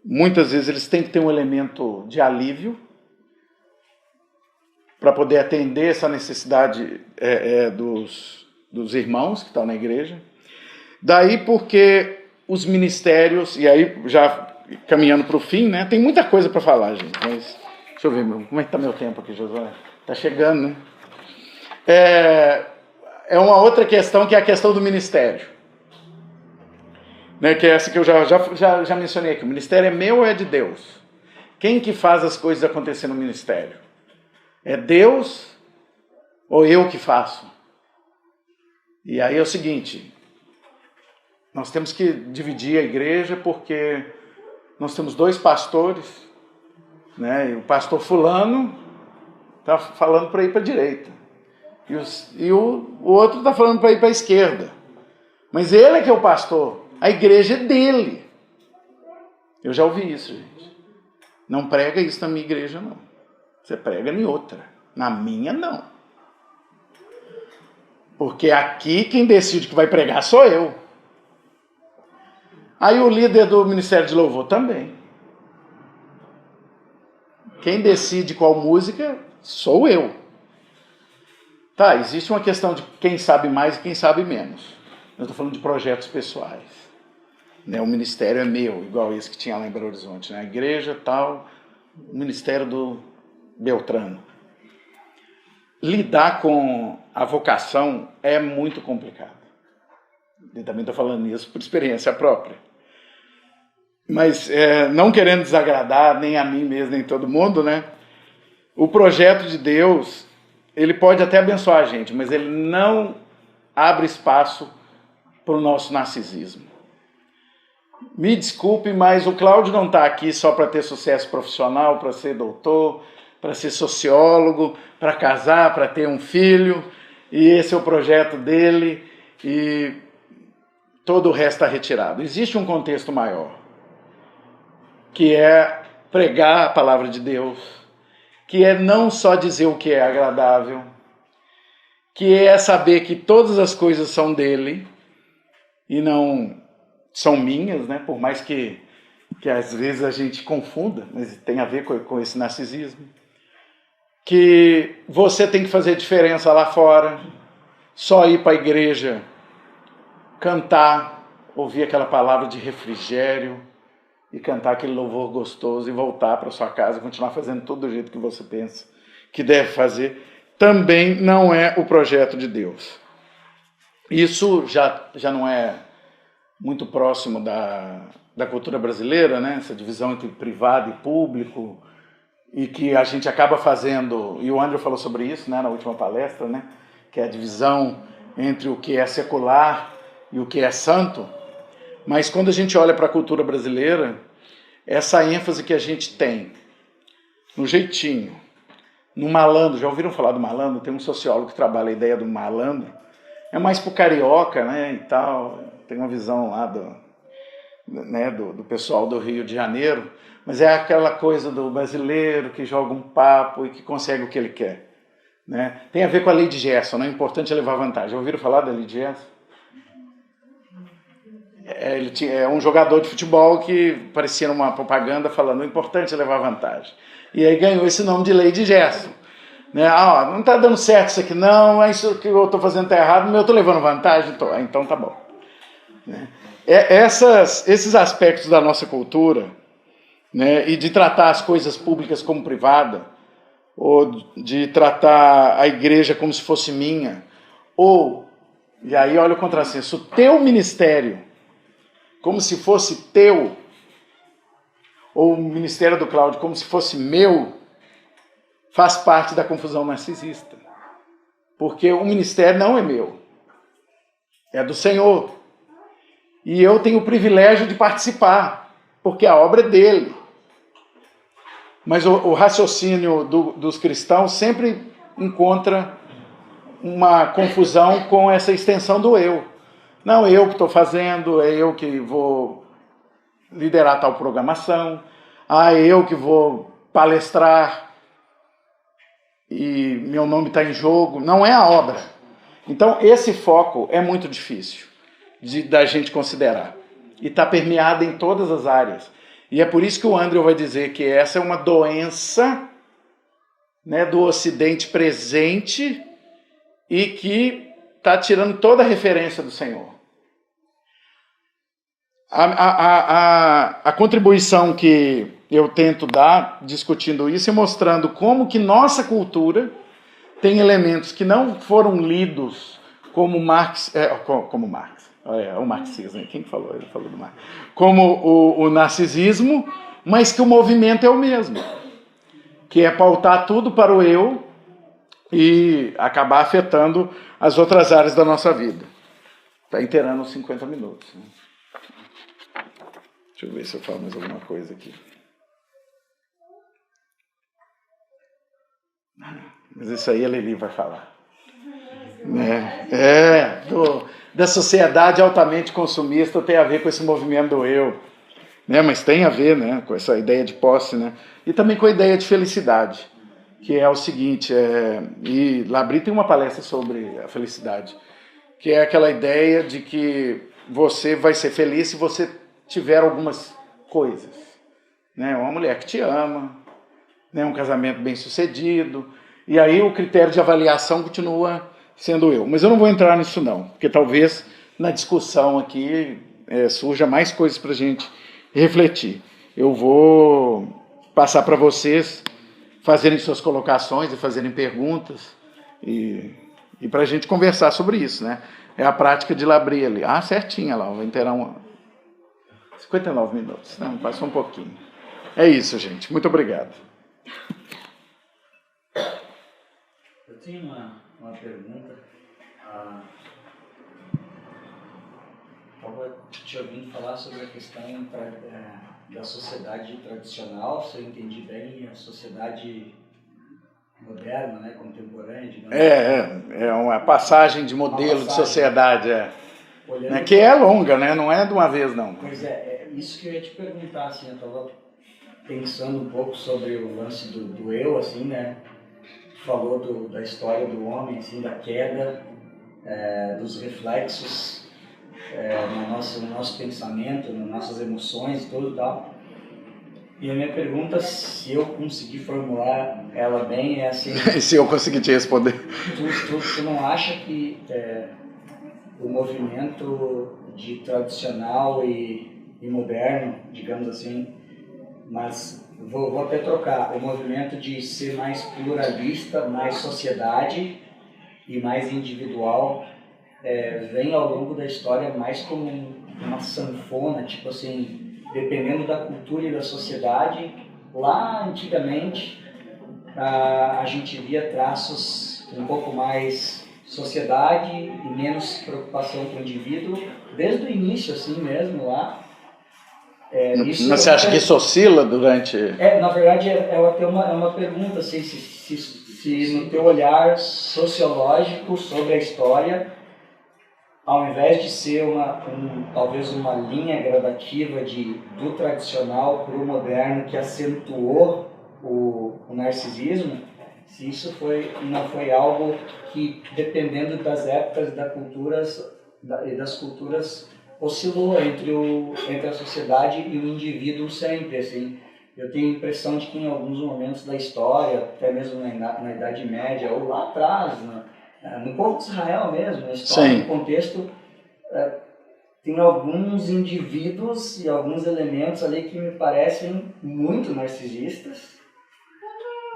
muitas vezes eles têm que ter um elemento de alívio para poder atender essa necessidade dos irmãos que estão na igreja. Daí porque os ministérios, e aí já caminhando para o fim, né? Tem muita coisa para falar, gente, mas deixa eu ver, como é que está meu tempo aqui, Josué? Está chegando, né? É uma outra questão que é a questão do ministério. Né? Que é essa que eu já mencionei aqui. O ministério é meu ou é de Deus? Quem que faz as coisas acontecer no ministério? É Deus ou eu que faço? E aí é o seguinte, nós temos que dividir a igreja porque nós temos 2 pastores, né? E o pastor fulano está falando para ir para a direita. E o outro está falando para ir para a esquerda. Mas ele é que é o pastor. A igreja é dele. Eu já ouvi isso, gente. Não prega isso na minha igreja, não. Você prega em outra. Na minha, não. Porque aqui quem decide que vai pregar sou eu. Aí o líder do Ministério de Louvor também. Quem decide qual música sou eu. Tá, existe uma questão de quem sabe mais e quem sabe menos. Eu estou falando de projetos pessoais. Né? O ministério é meu, igual esse que tinha lá em Belo Horizonte. Né? A igreja tal, o ministério do Beltrano. Lidar com a vocação é muito complicado. Eu também estou falando isso por experiência própria. Mas não querendo desagradar nem a mim mesmo, nem todo mundo, né? O projeto de Deus ele pode até abençoar a gente, mas ele não abre espaço para o nosso narcisismo. Me desculpe, mas o Cláudio não está aqui só para ter sucesso profissional, para ser doutor, para ser sociólogo, para casar, para ter um filho, e esse é o projeto dele, e todo o resto está retirado. Existe um contexto maior, que é pregar a palavra de Deus, que é não só dizer o que é agradável, que é saber que todas as coisas são dele e não são minhas, né? Por mais que às vezes a gente confunda, mas tem a ver com esse narcisismo. Que você tem que fazer diferença lá fora, só ir para a igreja, cantar, ouvir aquela palavra de refrigério e cantar aquele louvor gostoso e voltar para sua casa e continuar fazendo tudo do jeito que você pensa que deve fazer, também não é o projeto de Deus. Isso já não é muito próximo da cultura brasileira, né? Essa divisão entre privado e público, e que a gente acaba fazendo, e o André falou sobre isso, né, na última palestra, né, que é a divisão entre o que é secular e o que é santo. Mas quando a gente olha para a cultura brasileira, essa ênfase que a gente tem no jeitinho, no malandro, já ouviram falar do malandro? Tem um sociólogo que trabalha a ideia do malandro, é mais pro carioca, né, e tal, tem uma visão lá do pessoal do Rio de Janeiro, mas é aquela coisa do brasileiro que joga um papo e que consegue o que ele quer, né? Tem a ver com a lei de Gerson, né? O importante é levar vantagem. Já ouviram falar da lei de Gerson? Ele é um jogador de futebol que parecia numa propaganda falando o importante é levar vantagem. E aí ganhou esse nome de lei de Gerson. Né? Não está dando certo isso aqui não, isso que eu estou fazendo está errado, mas eu estou levando vantagem, então tá bom. Né? Esses aspectos da nossa cultura, né, e de tratar as coisas públicas como privada, ou de tratar a igreja como se fosse minha, ou, e aí olha o contrassenso, o teu ministério como se fosse teu, ou o ministério do Cláudio como se fosse meu, faz parte da confusão narcisista. Porque o ministério não é meu, é do Senhor. E eu tenho o privilégio de participar, porque a obra é dele. Mas o raciocínio dos cristãos sempre encontra uma confusão com essa extensão do eu. Não, eu que estou fazendo, é eu que vou liderar tal programação, é eu que vou palestrar e meu nome está em jogo. Não é a obra. Então, esse foco é muito difícil da gente considerar. E está permeado em todas as áreas. E é por isso que o André vai dizer que essa é uma doença, né, do Ocidente presente e que está tirando toda a referência do Senhor. A contribuição que eu tento dar, discutindo isso e mostrando como que nossa cultura tem elementos que não foram lidos como Marx, o marxismo, quem falou? Ele falou do Marx. Como o narcisismo, mas que o movimento é o mesmo, que é pautar tudo para o eu e acabar afetando as outras áreas da nossa vida. Está inteirando os 50 minutos. Né? Deixa eu ver se eu falo mais alguma coisa aqui. Mas isso aí a Lili vai falar. Da sociedade altamente consumista tem a ver com esse movimento do eu. Né? Mas tem a ver, né, com essa ideia de posse, né? E também com a ideia de felicidade, que é o seguinte, e Labrie tem uma palestra sobre a felicidade, que é aquela ideia de que você vai ser feliz se você tiver algumas coisas. Né? Uma mulher que te ama, né? Um casamento bem sucedido, e aí o critério de avaliação continua sendo eu. Mas eu não vou entrar nisso não, porque talvez na discussão aqui surja mais coisas para a gente refletir. Eu vou passar para vocês fazerem suas colocações e fazerem perguntas e para a gente conversar sobre isso, né? É a prática de Labrie ali. Certinha lá, vai inteirar 59 minutos. Não, passou um pouquinho. É isso, gente. Muito obrigado. tenho uma pergunta. Estava te ouvindo falar sobre a questão da sociedade tradicional, se eu entendi bem, a sociedade moderna, né, contemporânea, digamos assim. É uma passagem de modelo de sociedade, Olhando que é longa, né? Não é de uma vez, não. Pois é isso que eu ia te perguntar, assim, eu estava pensando um pouco sobre o lance do eu, assim, né? Falou da história do homem, assim, da queda, dos reflexos no nosso pensamento, nas nossas emoções e tudo e tal. E a minha pergunta, se eu conseguir formular ela bem, é assim... Se eu conseguir te responder. Tu não acha que o movimento de tradicional e moderno, digamos assim, mas vou até trocar, o movimento de ser mais pluralista, mais sociedade e mais individual, vem ao longo da história mais como uma sanfona, tipo assim, dependendo da cultura e da sociedade. Lá antigamente a gente via traços um pouco mais sociedade e menos preocupação com o indivíduo, desde o início assim mesmo lá. Mas você acha que isso oscila durante... Na verdade, é uma pergunta, assim, se no teu olhar sociológico sobre a história, ao invés de ser talvez uma linha gradativa do tradicional para o moderno que acentuou o narcisismo, se isso não foi algo que, dependendo das épocas e das culturas, oscilou entre a sociedade e o indivíduo sempre, assim. Eu tenho a impressão de que em alguns momentos da história, até mesmo na Idade Média, ou lá atrás, no povo de Israel mesmo, na história, no contexto, tem alguns indivíduos e alguns elementos ali que me parecem muito narcisistas.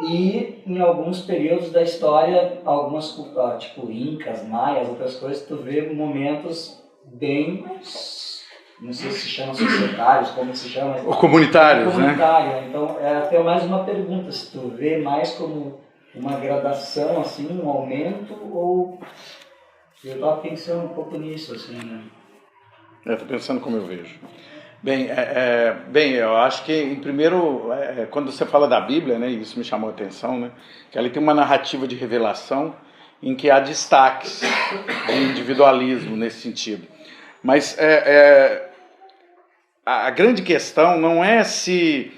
E em alguns períodos da história, algumas culturas, tipo incas, maias, outras coisas, tu vê momentos bem, não sei se chama societários, como se chama? Ou comunitários, né? Então, até mais uma pergunta, se tu vê mais como uma gradação, assim, um aumento, ou... Eu estava pensando um pouco nisso, assim, né? Estou pensando como eu vejo. Bem, eu acho que, em primeiro, quando você fala da Bíblia, né, isso me chamou a atenção, né, que ela tem uma narrativa de revelação em que há destaques de individualismo nesse sentido. Mas a grande questão não é se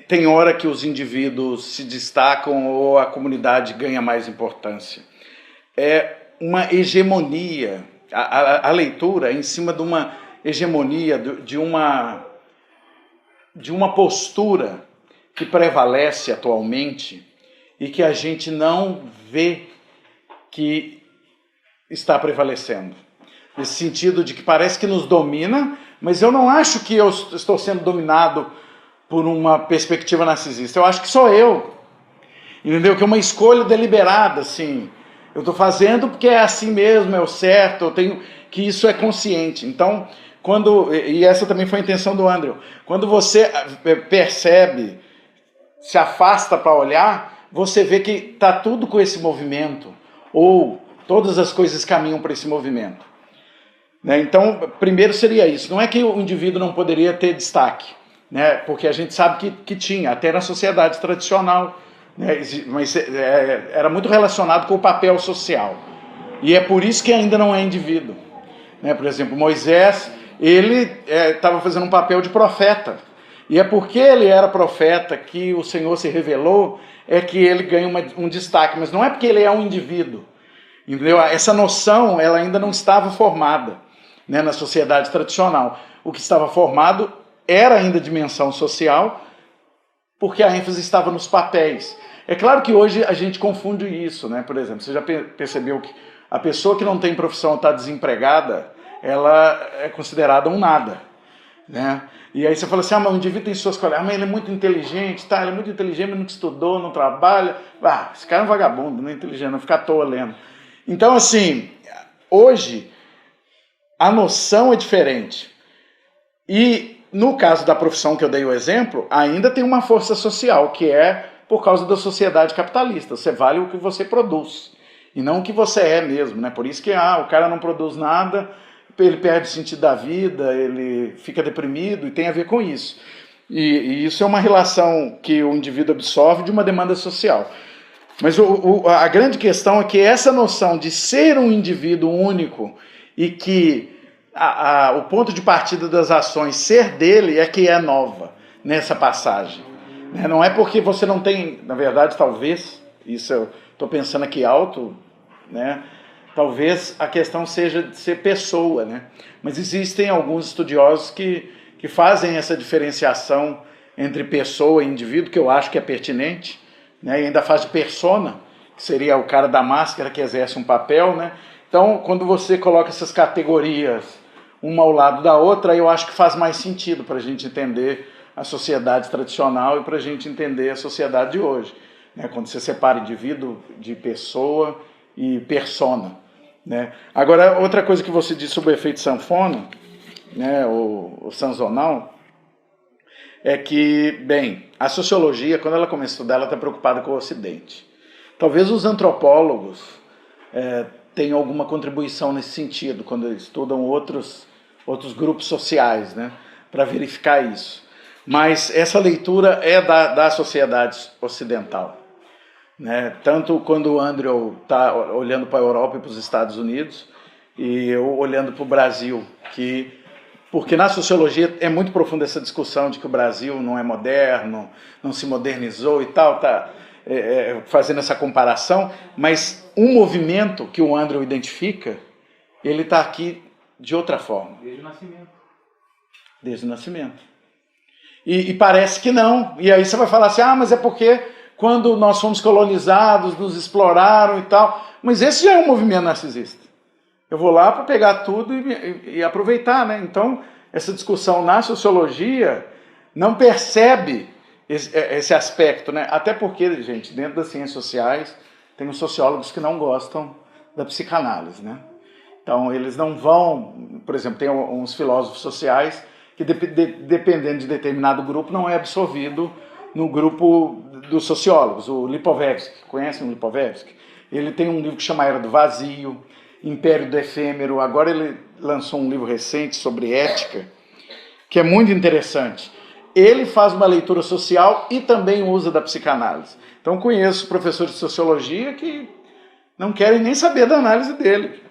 tem hora que os indivíduos se destacam ou a comunidade ganha mais importância. É uma hegemonia, a leitura é em cima de uma hegemonia, de uma postura que prevalece atualmente e que a gente não vê que está prevalecendo. Nesse sentido de que parece que nos domina, mas eu não acho que eu estou sendo dominado por uma perspectiva narcisista. Eu acho que sou eu. Entendeu? Que é uma escolha deliberada, assim. Eu estou fazendo porque é assim mesmo, é o certo, eu tenho que isso é consciente. Então, e essa também foi a intenção do Andrew, quando você percebe, se afasta para olhar, você vê que está tudo com esse movimento, ou todas as coisas caminham para esse movimento. Né? Então, primeiro seria isso. Não é que o indivíduo não poderia ter destaque, né? Porque a gente sabe que tinha, até na sociedade tradicional, mas era muito relacionado com o papel social. E é por isso que ainda não é indivíduo. Né? Por exemplo, Moisés, ele estava fazendo um papel de profeta. E é porque ele era profeta que o Senhor se revelou, é que ele ganha um destaque. Mas não é porque ele é um indivíduo. Entendeu? Essa noção ela ainda não estava formada, né, na sociedade tradicional. O que estava formado era ainda a dimensão social, porque a ênfase estava nos papéis. É claro que hoje a gente confunde isso, né? Por exemplo, você já percebeu que a pessoa que não tem profissão, está desempregada, ela é considerada um nada, né? E aí você fala assim, mas o indivíduo tem suas qualidades, mas ele é muito inteligente, tá? Ele é muito inteligente, mas nunca estudou, não trabalha. Esse cara é um vagabundo, não é inteligente, não fica à toa lendo. Então, assim, hoje a noção é diferente. E no caso da profissão que eu dei o exemplo, ainda tem uma força social, que é por causa da sociedade capitalista. Você vale o que você produz e não o que você é mesmo, né? Por isso que o cara não produz nada, ele perde o sentido da vida, ele fica deprimido, e tem a ver com isso. E isso é uma relação que o indivíduo absorve de uma demanda social. Mas a grande questão é que essa noção de ser um indivíduo único e que o ponto de partida das ações ser dele é que é nova nessa passagem. Não é porque você não tem, na verdade, talvez, isso eu estou pensando aqui alto, né? Talvez a questão seja de ser pessoa, né? Mas existem alguns estudiosos que fazem essa diferenciação entre pessoa e indivíduo, que eu acho que é pertinente, né? E ainda faz de persona, que seria o cara da máscara que exerce um papel, né? Então, quando você coloca essas categorias uma ao lado da outra, eu acho que faz mais sentido para a gente entender a sociedade tradicional e para a gente entender a sociedade de hoje, né? Quando você separa indivíduo de pessoa e persona, né? Agora, outra coisa que você disse sobre o efeito sanfona, né, o sanzonal, é que, bem, a sociologia, quando ela começa a estudar, ela está preocupada com o Ocidente. Talvez os antropólogos tenham alguma contribuição nesse sentido, quando eles estudam outros grupos sociais, né, para verificar isso. Mas essa leitura é da sociedade ocidental, né? Tanto quando o Andrew está olhando para a Europa e para os Estados Unidos, e eu olhando para o Brasil, porque na sociologia é muito profunda essa discussão de que o Brasil não é moderno, não se modernizou e tal, fazendo essa comparação, mas um movimento que o Andrew identifica, ele está aqui de outra forma. Desde o nascimento. Desde o nascimento. E parece que não. E aí você vai falar assim, mas é porque quando nós fomos colonizados, nos exploraram e tal. Mas esse já é um movimento narcisista. Eu vou lá para pegar tudo e aproveitar, né? Então, essa discussão na sociologia não percebe esse aspecto, né? Até porque, gente, dentro das ciências sociais, tem os sociólogos que não gostam da psicanálise, né? Então, eles não vão... Por exemplo, tem uns filósofos sociais que, dependendo de determinado grupo, não é absorvido no grupo dos sociólogos. O Lipovetsky, conhecem o Lipovetsky? Ele tem um livro que chama Era do Vazio, Império do Efêmero. Agora ele lançou um livro recente sobre ética, que é muito interessante. Ele faz uma leitura social e também usa da psicanálise. Então conheço professores de sociologia que não querem nem saber da análise dele,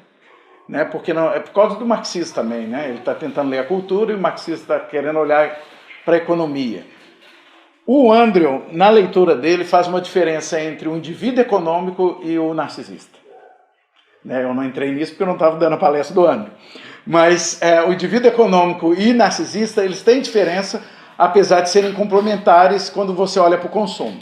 né? Porque não, é por causa do marxismo também, né? Ele está tentando ler a cultura e o marxista está querendo olhar para a economia. O Andrew, na leitura dele, faz uma diferença entre o indivíduo econômico e o narcisista. Eu não entrei nisso porque eu não estava dando a palestra do Andrew. Mas o indivíduo econômico e narcisista, eles têm diferença, apesar de serem complementares quando você olha para o consumo,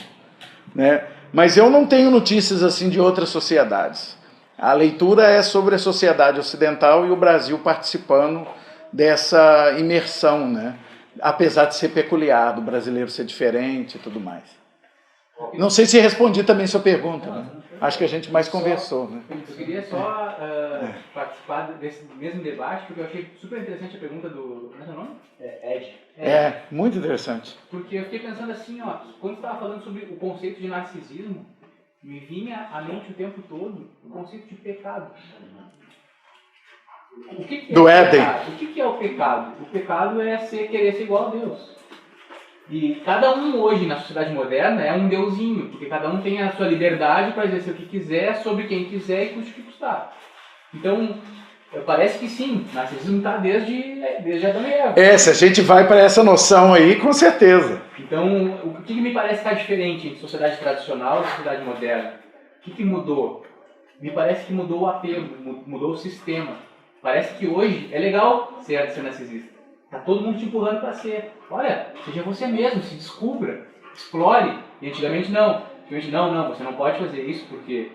né? Mas eu não tenho notícias assim de outras sociedades. A leitura é sobre a sociedade ocidental e o Brasil participando dessa imersão, né? Apesar de ser peculiar, do brasileiro ser diferente e tudo mais. Não sei se respondi também a sua pergunta, né? Acho que a gente mais conversou, né? Eu queria só participar desse mesmo debate, porque eu achei super interessante a pergunta do... Como é o nome? Ed. Muito interessante. Porque eu fiquei pensando assim, quando você estava falando sobre o conceito de narcisismo, me vinha à mente o tempo todo o conceito de pecado. O que do Éden. O que é o pecado? O pecado é querer ser igual a Deus. E cada um hoje na sociedade moderna é um deusinho, porque cada um tem a sua liberdade para exercer o que quiser, sobre quem quiser e custe o que custar. Então, parece que sim, narcisismo está desde Adão e Eva. Se a gente vai para essa noção aí, com certeza. Então, o que me parece estar diferente entre sociedade tradicional e sociedade moderna? O que mudou? Me parece que mudou o apego, mudou o sistema. Parece que hoje é legal ser narcisista. Tá todo mundo te empurrando para ser. Olha, seja você mesmo, se descubra, explore. E antigamente não. Antigamente não, você não pode fazer isso porque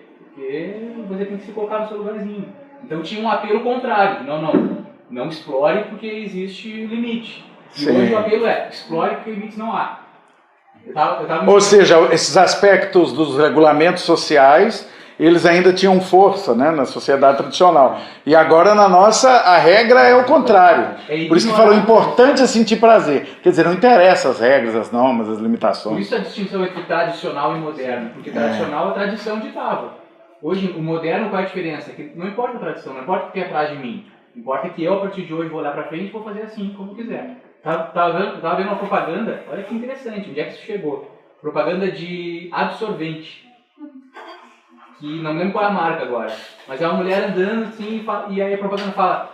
você tem que se colocar no seu lugarzinho. Então tinha um apelo contrário. Não explore porque existe limite. E Sim. Hoje o apelo é, explore porque limites não há. Ou seja, esses aspectos dos regulamentos sociais, eles ainda tinham força, né, na sociedade tradicional. E agora na nossa, a regra é o contrário. Por isso que falou, importante é sentir prazer. Quer dizer, não interessa as regras, as normas, as limitações. Por isso a distinção entre tradicional e moderno, porque tradicional é a tradição ditava. Hoje, o moderno, qual é a diferença? Que não importa a tradição, não importa o que tem atrás de mim. Importa que eu, a partir de hoje, vou olhar para frente e vou fazer assim, como quiser. Tava vendo uma propaganda, olha que interessante, onde é que isso chegou? Propaganda de absorvente. Que não me lembro qual é a marca agora. Mas é uma mulher andando assim, e aí a propaganda fala: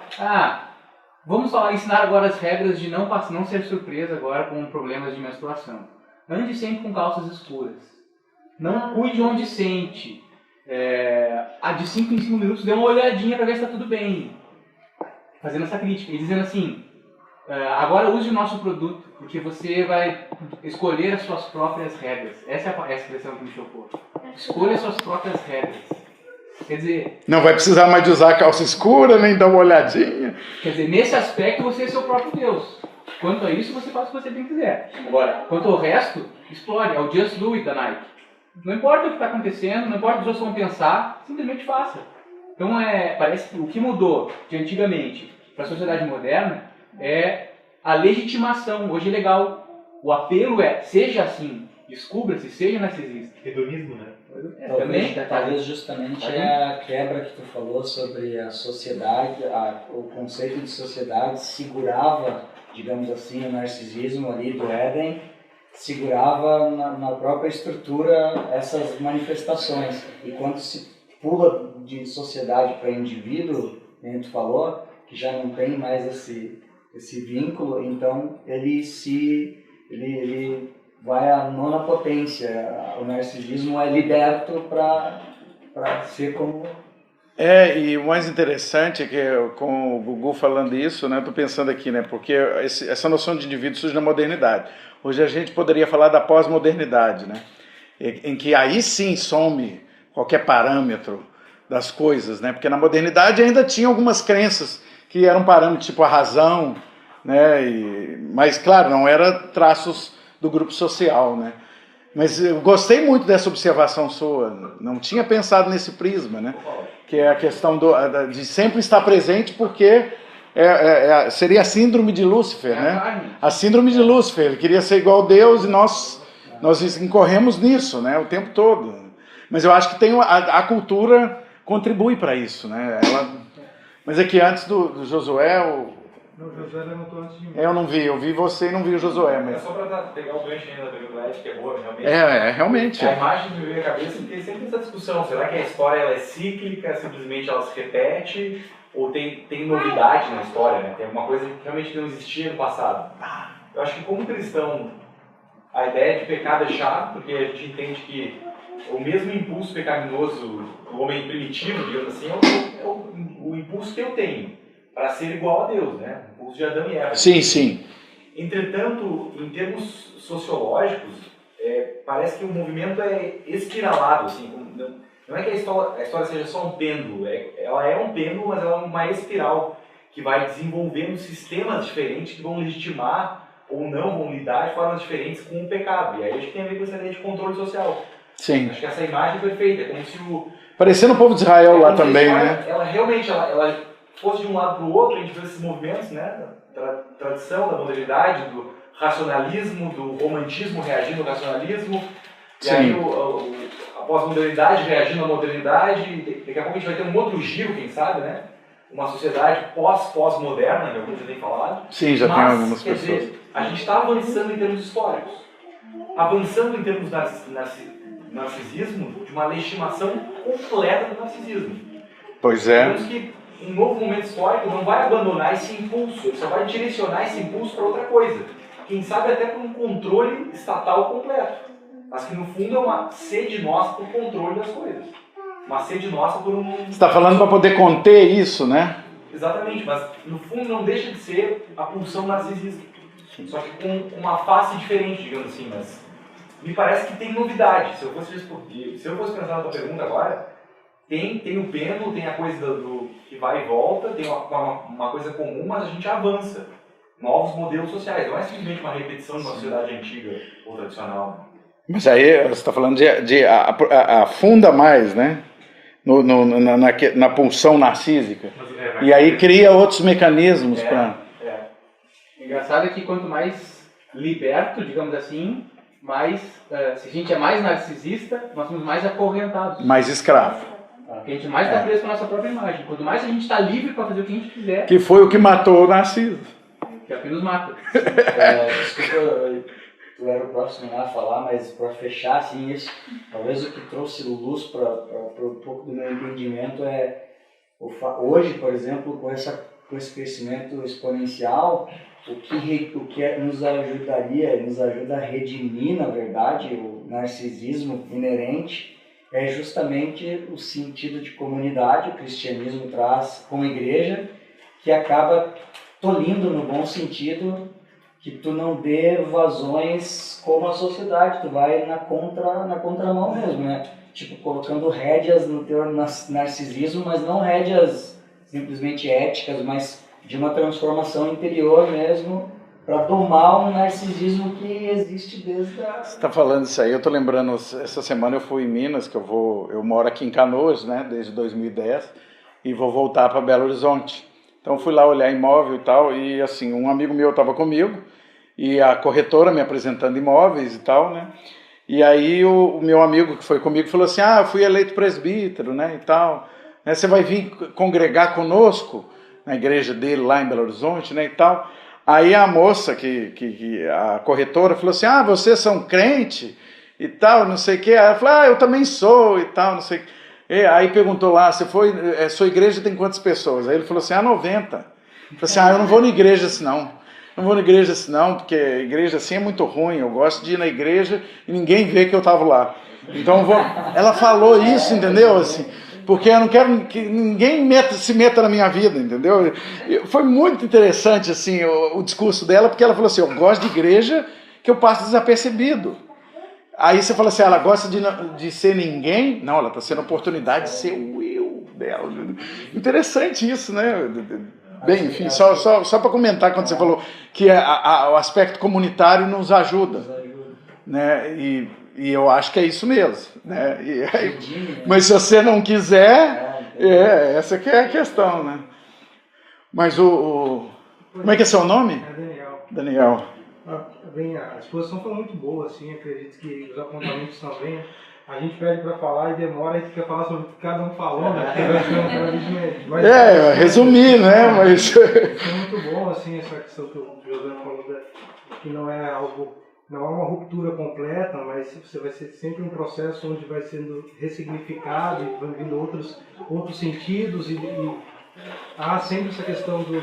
vamos ensinar agora as regras de não ser surpresa agora com problemas de menstruação. Ande sempre com calças escuras. Não cuide onde sente. De 5 em 5 minutos dê uma olhadinha para ver se está tudo bem. Fazendo essa crítica. E dizendo assim: agora use o nosso produto, porque você vai escolher as suas próprias regras. Essa é a expressão que me chocou. Escolha as suas próprias regras. Quer dizer... Não vai precisar mais de usar calça escura, nem dar uma olhadinha. Quer dizer, nesse aspecto você é seu próprio Deus. Quanto a isso, você faz o que você bem quiser. Agora, quanto ao resto, explore. É o Just Do It da Nike. Não importa o que está acontecendo, não importa o que os outros vão pensar, simplesmente faça. Então, parece que o que mudou de antigamente para a sociedade moderna é a legitimação. Hoje é legal. O apelo é, seja assim, descubra-se, seja narcisista. Hedonismo, né? Talvez justamente a quebra que tu falou sobre a sociedade, o conceito de sociedade segurava, digamos assim, o narcisismo ali do Éden, segurava na própria estrutura essas manifestações. E quando se pula de sociedade para indivíduo, como tu falou, que já não tem mais esse vínculo, então ele vai à nona potência. O narcisismo é liberto para ser como... E o mais interessante é que, com o Gugu falando isso, né, estou pensando aqui, né, porque essa noção de indivíduo surge na modernidade. Hoje a gente poderia falar da pós-modernidade, né, em que aí sim some qualquer parâmetro das coisas, né, porque na modernidade ainda tinha algumas crenças que eram parâmetros, tipo a razão, né, mas, claro, não eram traços do grupo social, né? Mas eu gostei muito dessa observação sua, não tinha pensado nesse prisma, né? Que é a questão de sempre estar presente, porque seria a síndrome de Lúcifer, né? A síndrome de Lúcifer, ele queria ser igual a Deus e nós incorremos nisso, né? O tempo todo. Mas eu acho que a cultura contribui para isso, né? Mas é que antes do Josué... O Josué levantou antes de mim. Eu não vi, eu vi você e não vi o Josué. Mas... É só para pegar o gancho ainda da pergunta do Ed, que é boa, realmente. Realmente. A imagem que me veio à cabeça é que tem sempre essa discussão. Será que a história ela é cíclica, simplesmente ela se repete? Ou tem novidade na história, né? Tem alguma coisa que realmente não existia no passado? Eu acho que como cristão, a ideia de pecado é chata, porque a gente entende que o mesmo impulso pecaminoso do homem primitivo, digamos assim, é o impulso que eu tenho para ser igual a Deus, né? O impulso de Adão e Eva. Sim, sim. Entretanto, em termos sociológicos, parece que o movimento é espiralado, assim. Não é que a história seja só um pêndulo, ela é um pêndulo, mas ela é uma espiral que vai desenvolvendo sistemas diferentes que vão legitimar ou não vão lidar de formas diferentes com o pecado. E aí acho que tem a ver com essa ideia de controle social. Sim. Acho que essa imagem é perfeita, é como se parecendo o povo de Israel lá também, né? Ela realmente, ela fosse de um lado para o outro, a gente vê esses movimentos, né, da tradição, da modernidade, do racionalismo, do romantismo reagindo ao racionalismo, e Sim. aí a pós-modernidade reagindo à modernidade, daqui a pouco a gente vai ter um outro giro, quem sabe, né? Uma sociedade pós-moderna, que alguns já têm falado. Sim, já tem algumas quer pessoas. dizer, a gente está avançando em termos históricos, avançando em termos narcisismo, de uma legitimação completa do narcisismo. Pois é. Digamos que um novo momento histórico não vai abandonar esse impulso, ele só vai direcionar esse impulso para outra coisa. Quem sabe até para um controle estatal completo. Mas que no fundo é uma sede nossa por controle das coisas. Uma sede nossa por um... Você está falando para poder conter isso, né? Exatamente, mas no fundo não deixa de ser a pulsão narcisista. Só que com uma face diferente, digamos assim. Mas me parece que tem novidade. Se eu fosse pensar na tua pergunta agora, tem o pêndulo, tem a coisa do que vai e volta, tem uma coisa comum, mas a gente avança. Novos modelos sociais. Não é simplesmente uma repetição de uma sociedade antiga ou tradicional. Mas aí você está falando de afunda mais, né? na pulsão narcísica. E aí cria outros mecanismos para... O engraçado é que quanto mais liberto, digamos assim, mais, se a gente é mais narcisista, nós somos mais acorrentados. Mais escravo. Porque a gente mais está preso com a nossa própria imagem. Quanto mais a gente está livre para fazer o que a gente quiser... Que foi o que matou o Narciso. Que é o que nos mata. Desculpa, tu era o próximo a falar, mas para fechar assim, isso, talvez o que trouxe luz para um pouco do meu entendimento é hoje, por exemplo, com esse crescimento exponencial, o que nos ajuda a redimir, na verdade, o narcisismo inerente é justamente o sentido de comunidade. O cristianismo traz como igreja, que acaba tolindo no bom sentido, que tu não dê vazões como a sociedade, tu vai na contramão mesmo, né? Tipo, colocando rédeas no teu narcisismo, mas não rédeas simplesmente éticas, mas de uma transformação interior mesmo, para domar um narcisismo que existe desde a... Você está falando isso aí, eu estou lembrando, essa semana eu fui em Minas, que eu moro aqui em Canoas, né, desde 2010, e vou voltar para Belo Horizonte. Então fui lá olhar imóvel e tal, e assim, um amigo meu estava comigo, e a corretora me apresentando imóveis e tal, né, e aí o meu amigo que foi comigo falou assim, eu fui eleito presbítero, né, e tal, né, você vai vir congregar conosco na igreja dele lá em Belo Horizonte, né, e tal. Aí a moça, a corretora, falou assim, vocês são crente e tal, não sei o quê. Aí ela falou, eu também sou e tal, não sei o quê. Aí perguntou lá, sua igreja tem quantas pessoas? Aí ele falou assim, 90. Ele falou assim, eu não vou na igreja assim não. Não vou na igreja assim não, porque a igreja assim é muito ruim, eu gosto de ir na igreja e ninguém vê que eu estava lá. Então ela falou isso, entendeu? Assim, porque eu não quero que ninguém se meta na minha vida, entendeu? Foi muito interessante assim, o discurso dela, porque ela falou assim, eu gosto de igreja que eu passo desapercebido. Aí você fala assim, ela gosta de ser ninguém? Não, ela está sendo a oportunidade de ser o eu dela. Interessante isso, né? Bem, enfim, só para comentar quando você falou que o aspecto comunitário nos ajuda, né? E eu acho que é isso mesmo, né? Mas se você não quiser, essa que é a questão, né? Mas como é que é seu nome? É Daniel. Daniel. A exposição foi muito boa, assim, acredito que os apontamentos também. A gente pede para falar e demora, a gente quer falar sobre o que cada um falou, né? Resumir, né? Mas... Foi muito bom, assim, essa questão que o José falou, que não é uma ruptura completa, mas você vai ser sempre um processo onde vai sendo ressignificado e vão vindo outros sentidos e há sempre essa questão do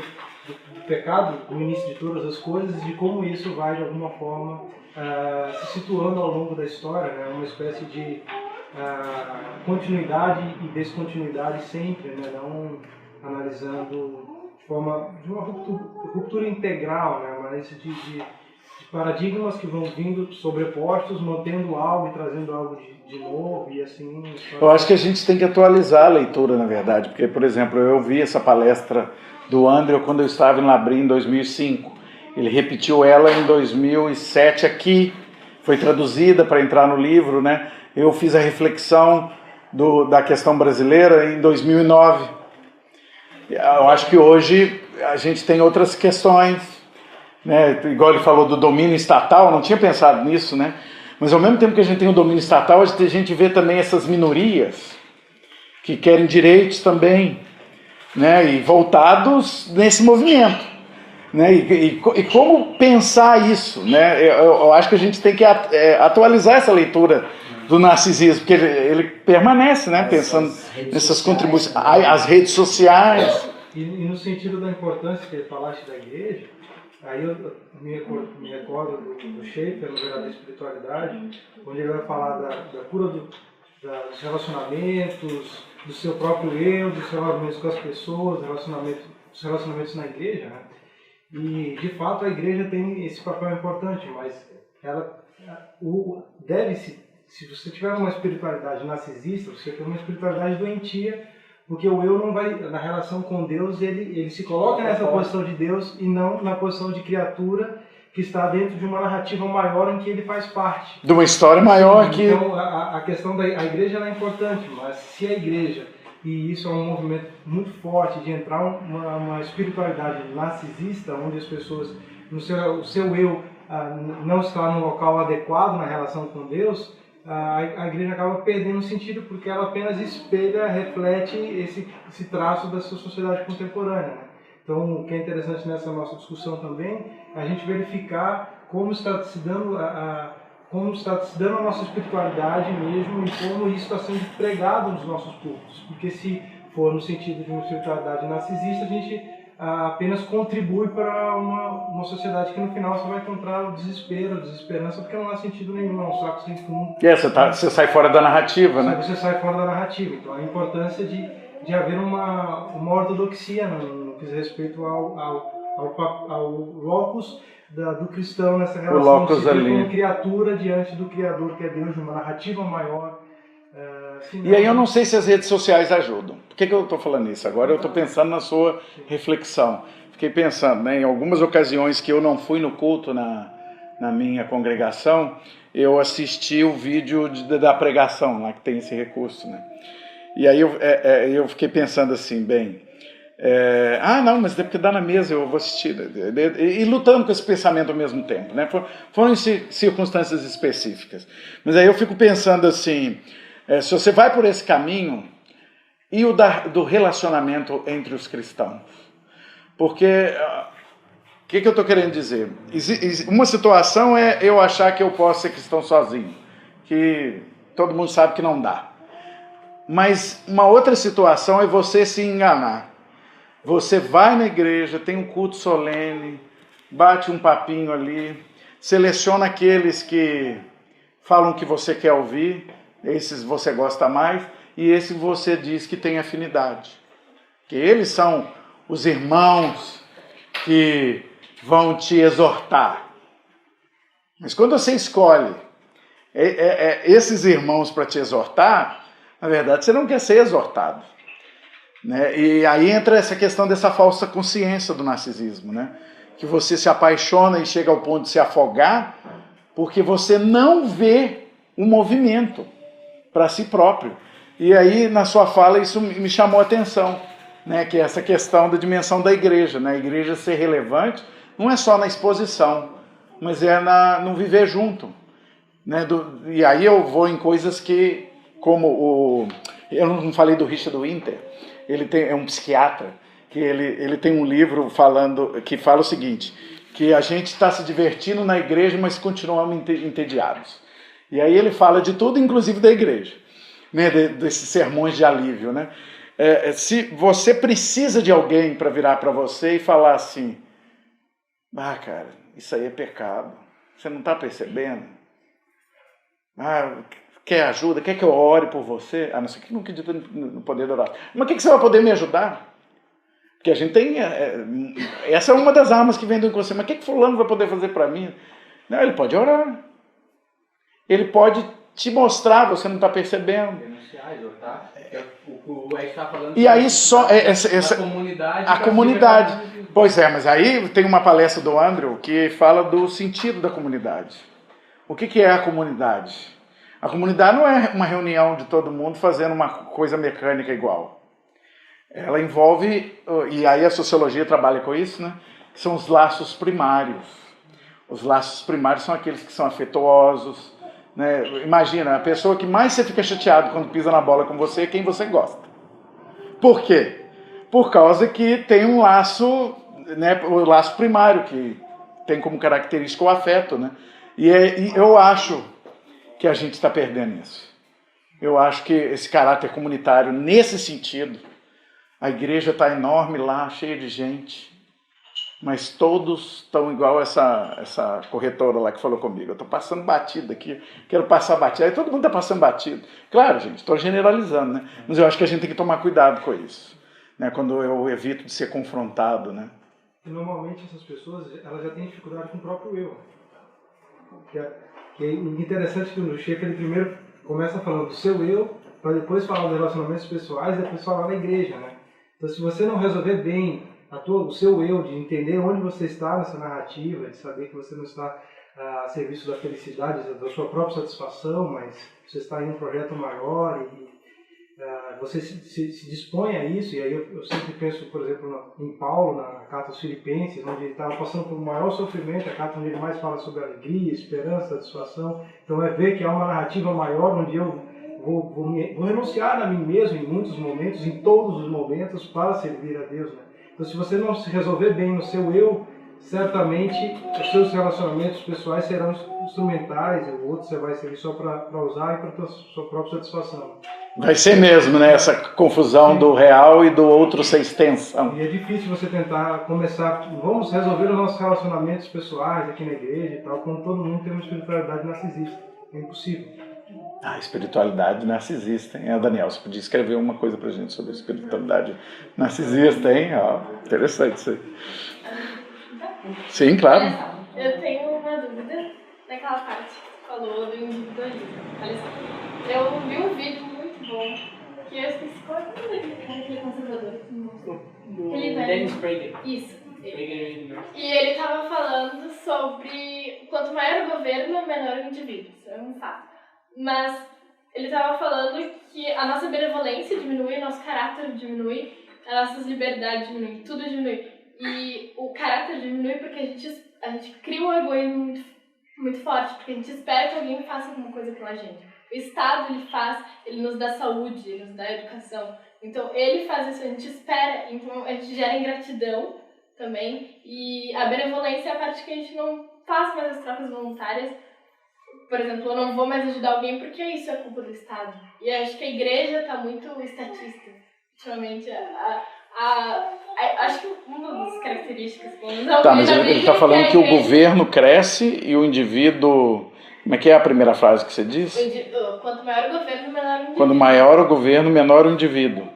pecado no início de todas as coisas e de como isso vai de alguma forma se situando ao longo da história, né? Uma espécie de continuidade e descontinuidade sempre, né? Não analisando de uma ruptura integral, né? Mas de paradigmas que vão vindo sobrepostos, mantendo algo e trazendo algo de novo e assim... Eu acho que a gente tem que atualizar a leitura, na verdade, porque, por exemplo, eu vi essa palestra do André quando eu estava em Labrim em 2005. Ele repetiu ela em 2007 aqui, foi traduzida para entrar no livro, né? Eu fiz a reflexão da questão brasileira em 2009. Eu acho que hoje a gente tem outras questões, né? Igual ele falou do domínio estatal, eu não tinha pensado nisso, né? Mas ao mesmo tempo que a gente tem o domínio estatal, a gente vê também essas minorias que querem direitos também, né? E voltados nesse movimento. Né? E como pensar isso, né? Eu acho que a gente tem que atualizar essa leitura do narcisismo, porque ele permanece, né? Pensando nessas contribuições, as redes sociais. E no sentido da importância que ele falaste da igreja, aí eu me recordo do Schaeffer, no Verdadeira da Espiritualidade, onde ele vai falar da cura dos relacionamentos, do seu próprio eu, dos relacionamentos com as pessoas, dos relacionamentos na igreja, né? E, de fato, a igreja tem esse papel importante, mas ela deve-se, se você tiver uma espiritualidade narcisista, você tem uma espiritualidade doentia, porque o eu não vai, na relação com Deus, ele se coloca nessa posição de Deus e não na posição de criatura que está dentro de uma narrativa maior em que ele faz parte. De uma história maior que... Então, a questão da igreja ela é importante, mas se a igreja, e isso é um movimento muito forte, de entrar uma espiritualidade narcisista, onde as pessoas, o seu eu não está no local adequado na relação com Deus, a igreja acaba perdendo sentido, porque ela apenas espelha, reflete esse traço da sua sociedade contemporânea, né? Então, o que é interessante nessa nossa discussão também é a gente verificar como está se dando a nossa espiritualidade mesmo e como isso está sendo pregado nos nossos cultos. Porque se for no sentido de uma espiritualidade narcisista, a gente apenas contribui para uma sociedade que no final você vai encontrar o desespero, a desesperança, porque não há sentido nenhum, é um saco sem fundo. Você sai fora da narrativa, né? Você sai fora da narrativa. Então, a importância de haver uma ortodoxia no que diz respeito ao locus do cristão nessa relação de se ver como criatura diante do Criador, que é Deus, de uma narrativa maior. E aí eu não sei se as redes sociais ajudam. Por que eu estou falando isso? Agora eu estou pensando na sua reflexão. Fiquei pensando, né, em algumas ocasiões que eu não fui no culto na minha congregação, eu assisti o vídeo da pregação, lá que tem esse recurso, né? E aí eu fiquei pensando assim, não, mas porque dá na mesa, eu vou assistir. E lutando com esse pensamento ao mesmo tempo, né? Foram circunstâncias específicas. Mas aí eu fico pensando assim, se você vai por esse caminho, e o do relacionamento entre os cristãos? Porque, o que eu estou querendo dizer? Uma situação é eu achar que eu posso ser cristão sozinho, que todo mundo sabe que não dá. Mas uma outra situação é você se enganar. Você vai na igreja, tem um culto solene, bate um papinho ali, seleciona aqueles que falam que você quer ouvir, esses você gosta mais, e esse você diz que tem afinidade. Que eles são os irmãos que vão te exortar. Mas quando você escolhe esses irmãos para te exortar, na verdade você não quer ser exortado, né? E aí entra essa questão dessa falsa consciência do narcisismo, né? Que você se apaixona e chega ao ponto de se afogar porque você não vê um movimento para si próprio. E aí na sua fala isso me chamou a atenção, né? Que é essa questão da dimensão da igreja, né? A igreja ser relevante não é só na exposição, mas é no viver junto, né? E aí eu vou em coisas que, como eu não falei do Richard Winter, é um psiquiatra, que ele tem um livro que fala o seguinte, que a gente está se divertindo na igreja, mas continuamos entediados. E aí ele fala de tudo, inclusive da igreja, né? Desses sermões de alívio, né? Se você precisa de alguém para virar para você e falar assim, cara, isso aí é pecado, você não está percebendo? Quer ajuda? Quer que eu ore por você? Não sei que não acredita no poder da oração. Mas o que você vai poder me ajudar? Porque a gente tem... essa é uma das armas que vem do inconsciente. Mas o que fulano vai poder fazer para mim? Não, ele pode orar. Ele pode te mostrar, você não está percebendo. Denunciar, exortar. O Ed está falando... E aí só... a comunidade. Pois é, mas aí tem uma palestra do Andrew que fala do sentido da comunidade. O que é a comunidade? A comunidade não é uma reunião de todo mundo fazendo uma coisa mecânica igual. Ela envolve, e aí a sociologia trabalha com isso, né? São os laços primários. Os laços primários são aqueles que são afetuosos, né? Imagina, a pessoa que mais você fica chateado quando pisa na bola com você é quem você gosta. Por quê? Por causa que tem um laço, né? O laço primário, que tem como característica o afeto, né? E eu acho que a gente está perdendo isso. Eu acho que esse caráter comunitário, nesse sentido, a igreja está enorme lá, cheia de gente, mas todos estão igual essa corretora lá que falou comigo. Eu estou passando batido aqui, quero passar batido. Aí todo mundo está passando batido. Claro, gente, estou generalizando, né? Mas eu acho que a gente tem que tomar cuidado com isso, né? Quando eu evito de ser confrontado, né? E normalmente essas pessoas, elas já têm dificuldade com o próprio eu. Que é interessante que o Schaeffer, ele primeiro começa falando do seu eu, para depois falar dos relacionamentos pessoais e depois falar da igreja, né? Então, se você não resolver bem o seu eu, de entender onde você está nessa narrativa, de saber que você não está a serviço da felicidade, da sua própria satisfação, mas você está em um projeto maior e você se dispõe a isso. E aí eu sempre penso, por exemplo, em Paulo, na carta aos Filipenses, onde ele estava passando por um maior sofrimento, a carta onde ele mais fala sobre alegria, esperança, satisfação. Então é ver que há uma narrativa maior onde eu vou renunciar a mim mesmo em muitos momentos, em todos os momentos, para servir a Deus, né? Então, se você não se resolver bem no seu eu, certamente os seus relacionamentos pessoais serão instrumentais, e o outro você vai servir só para usar e para a sua própria satisfação. Vai ser mesmo, né? Essa confusão Sim. do real e do outro ser extensão. E é difícil você tentar começar, vamos resolver os nossos relacionamentos pessoais aqui na igreja e tal, quando todo mundo tem uma espiritualidade narcisista. É impossível. A espiritualidade narcisista, hein? Daniel, você podia escrever uma coisa pra gente sobre a espiritualidade narcisista, hein? Interessante isso aí. Sim, claro. Eu tenho uma dúvida naquela parte que falou do individualismo. Olha só. Eu vi um vídeo muito bom que eu esqueci qual é aquele conservador que mostrou. Dennis Prager. Isso. E ele estava falando sobre quanto maior o governo, menor o indivíduo. Isso é um fato. Mas ele estava falando que a nossa benevolência diminui, o nosso caráter diminui, as nossas liberdades diminuem, tudo diminui. E o caráter diminui porque a gente cria um egoísmo muito, muito forte, porque a gente espera que alguém faça alguma coisa pela gente. O Estado, ele nos dá saúde, ele nos dá educação. Então, ele faz isso, a gente espera, então a gente gera ingratidão também. E a benevolência é a parte que a gente não faz mais as trocas voluntárias. Por exemplo, eu não vou mais ajudar alguém porque isso é culpa do Estado. E eu acho que a igreja está muito estatista. Ultimamente, acho que uma das características... Tá, mas ele está falando que o governo cresce e o indivíduo... Como é que é a primeira frase que você disse? Quanto maior o governo, menor o indivíduo. Quando maior o governo, menor o indivíduo.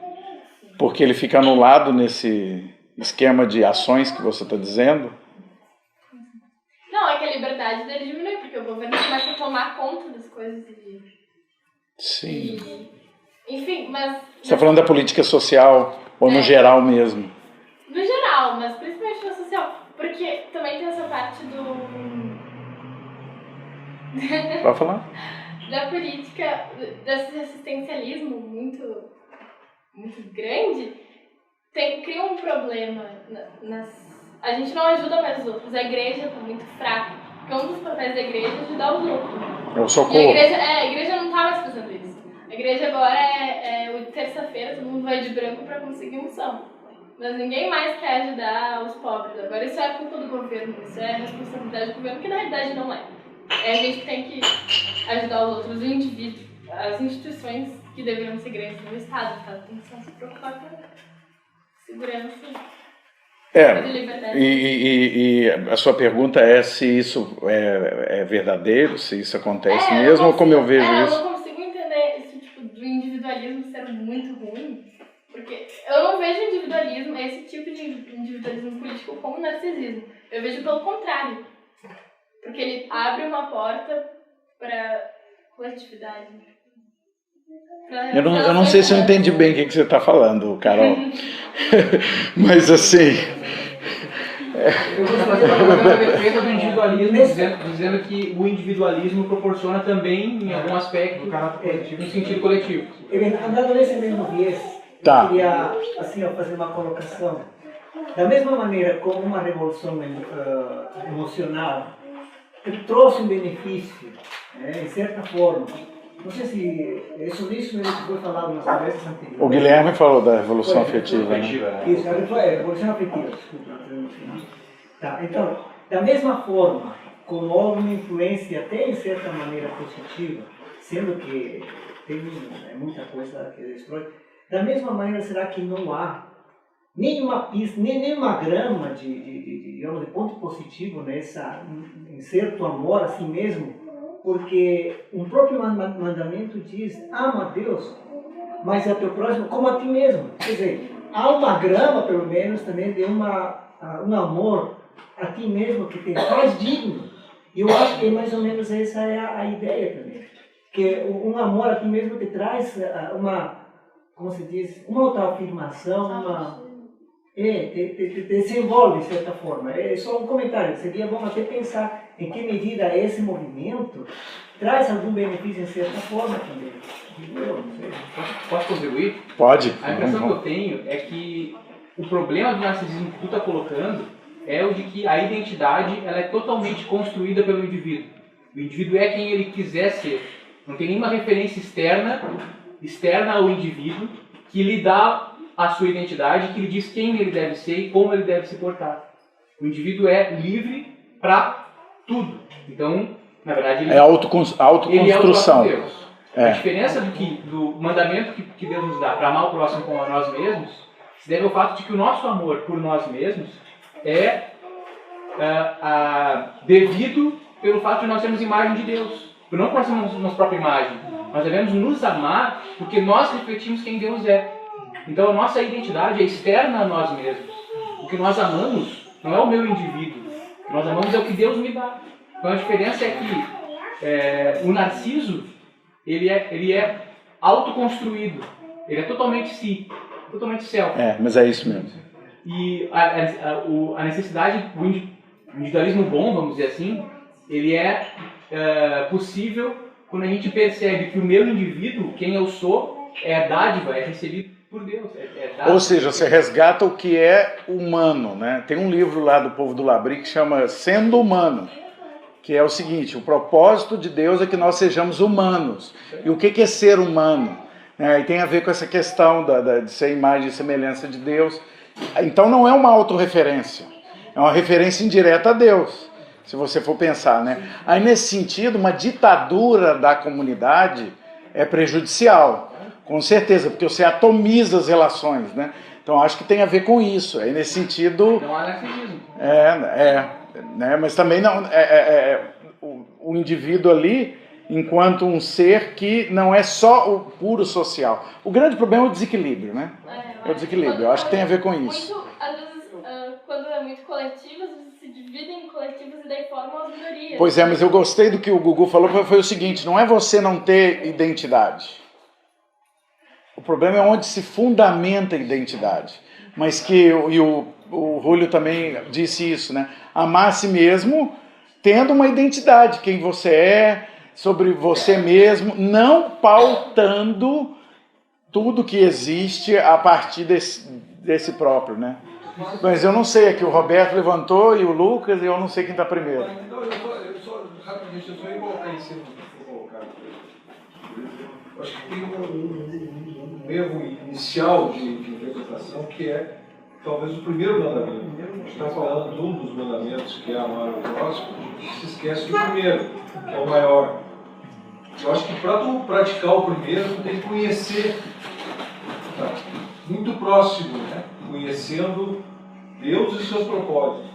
Porque ele fica anulado nesse esquema de ações que você está dizendo? Não, é que a liberdade dele diminui, porque o governo começa a tomar conta das coisas e... Sim. Enfim, mas... Você está falando da política social ou no geral mesmo? No geral, mas principalmente na social. Porque também tem essa parte do... Pode falar? Da política, desse assistencialismo muito, muito grande, cria um problema a gente não ajuda mais os outros, a igreja está muito fraca, porque um dos papéis da igreja é ajudar os outros. É o socorro. E a igreja não está mais fazendo isso. A igreja agora é terça-feira, todo mundo vai de branco para conseguir unção. Mas ninguém mais quer ajudar os pobres. Agora isso é culpa do governo, isso é responsabilidade do governo, que na realidade não é. É a gente que tem que ajudar os outros, o indivíduo, as instituições que deveriam ser grandes no Estado. O Estado tem que se preocupar com segurança e liberdade. E a sua pergunta é se isso é verdadeiro, se isso acontece mesmo, ou como eu vejo isso? Eu não consigo entender esse tipo do individualismo ser muito ruim, porque eu não vejo individualismo, esse tipo de individualismo político como narcisismo. Eu vejo pelo contrário. Porque ele abre uma porta para coletividade. Eu não sei se eu entendi bem o que você está falando, Carol. Mas assim... Eu vou fazer uma defesa do individualismo, dizendo que o individualismo proporciona também, em algum aspecto, um sentido coletivo. Andando nesse mesmo viés, eu queria assim, fazer uma colocação. Da mesma maneira como uma revolução emocional trouxe um benefício, em certa forma. Não sei se sobre isso mesmo foi falado nas conversas anteriores. O Guilherme falou da revolução afetiva, né? Isso, a revolução afetiva, desculpa. Tá, então, da mesma forma, como houve uma influência até em certa maneira positiva, sendo que tem muita coisa que destrói, da mesma maneira será que não há nenhuma pista, nenhuma grama digamos, de ponto positivo em certo amor a si mesmo, porque um próprio mandamento diz, ama a Deus, mas a teu próximo como a ti mesmo. Quer dizer, há uma grama, pelo menos, também de um amor a ti mesmo que te faz digno. E eu acho que mais ou menos essa é a ideia também. Que um amor a ti mesmo te traz como se diz, uma autoafirmação, te desenvolve de certa forma. É só um comentário, seria bom até pensar em que medida esse movimento traz algum benefício em certa forma também. Eu não sei. Posso contribuir? Pode. A impressão que eu tenho é que o problema do narcisismo que tu está colocando é o de que a identidade ela é totalmente construída pelo indivíduo. O indivíduo é quem ele quiser ser. Não tem nenhuma referência externa ao indivíduo que lhe dá a sua identidade, que lhe diz quem ele deve ser e como ele deve se portar. O indivíduo é livre para tudo. Então, na verdade, ele É autoconstrução. ele é o próprio Deus. A diferença do mandamento que Deus nos dá para amar o próximo como a nós mesmos se deve ao fato de que o nosso amor por nós mesmos é devido pelo fato de nós termos imagem de Deus. Não porque nós temos nossa própria imagem. Nós devemos nos amar porque nós refletimos quem Deus é. Então a nossa identidade é externa a nós mesmos. O que nós amamos não é o meu indivíduo. O que nós amamos é o que Deus me dá. Então a diferença é que o narciso ele é autoconstruído. Ele é totalmente si, totalmente self. Mas é isso mesmo. E a necessidade, o individualismo bom, vamos dizer assim, ele é possível quando a gente percebe que o meu indivíduo, quem eu sou, é dádiva, é recebido por Deus. Ou seja, você resgata o que é humano, né? Tem um livro lá do povo do Labri que chama Sendo Humano, que é o seguinte: o propósito de Deus é que nós sejamos humanos. E o que é ser humano? E tem a ver com essa questão de ser imagem e semelhança de Deus. Então não é uma autorreferência, é uma referência indireta a Deus, se você for pensar, né? Aí nesse sentido, uma ditadura da comunidade é prejudicial, com certeza, porque você atomiza as relações, né? Então acho que tem a ver com isso. Aí nesse sentido... Não há narcisismo. né? Mas também não o indivíduo ali, enquanto um ser que não é só o puro social. O grande problema é o desequilíbrio, né? É o desequilíbrio. Eu acho que tem a ver com isso. Muito, às vezes, quando é muito coletivo, às vezes se dividem em coletivos e daí formam as minorias. Pois é, mas eu gostei do que o Gugu falou, foi o seguinte: não é você não ter identidade. O problema é onde se fundamenta a identidade. Mas que, o Julio também disse isso, né? Amar a si mesmo tendo uma identidade, quem você é, sobre você mesmo, não pautando tudo que existe a partir desse próprio, né? Mas eu não sei, aqui o Roberto levantou e o Lucas, e eu não sei quem está primeiro. Então, rapidamente, eu só ia colocar em cima do que foi colocado. Eu acho que tem um erro inicial de interpretação que é talvez o primeiro mandamento. A gente está falando de um dos mandamentos, que é amar o próximo, a gente se esquece do primeiro, que é o maior. Eu acho que para tu praticar o primeiro, tu tem que conhecer, tá, muito próximo, né? Conhecendo Deus e seus propósitos.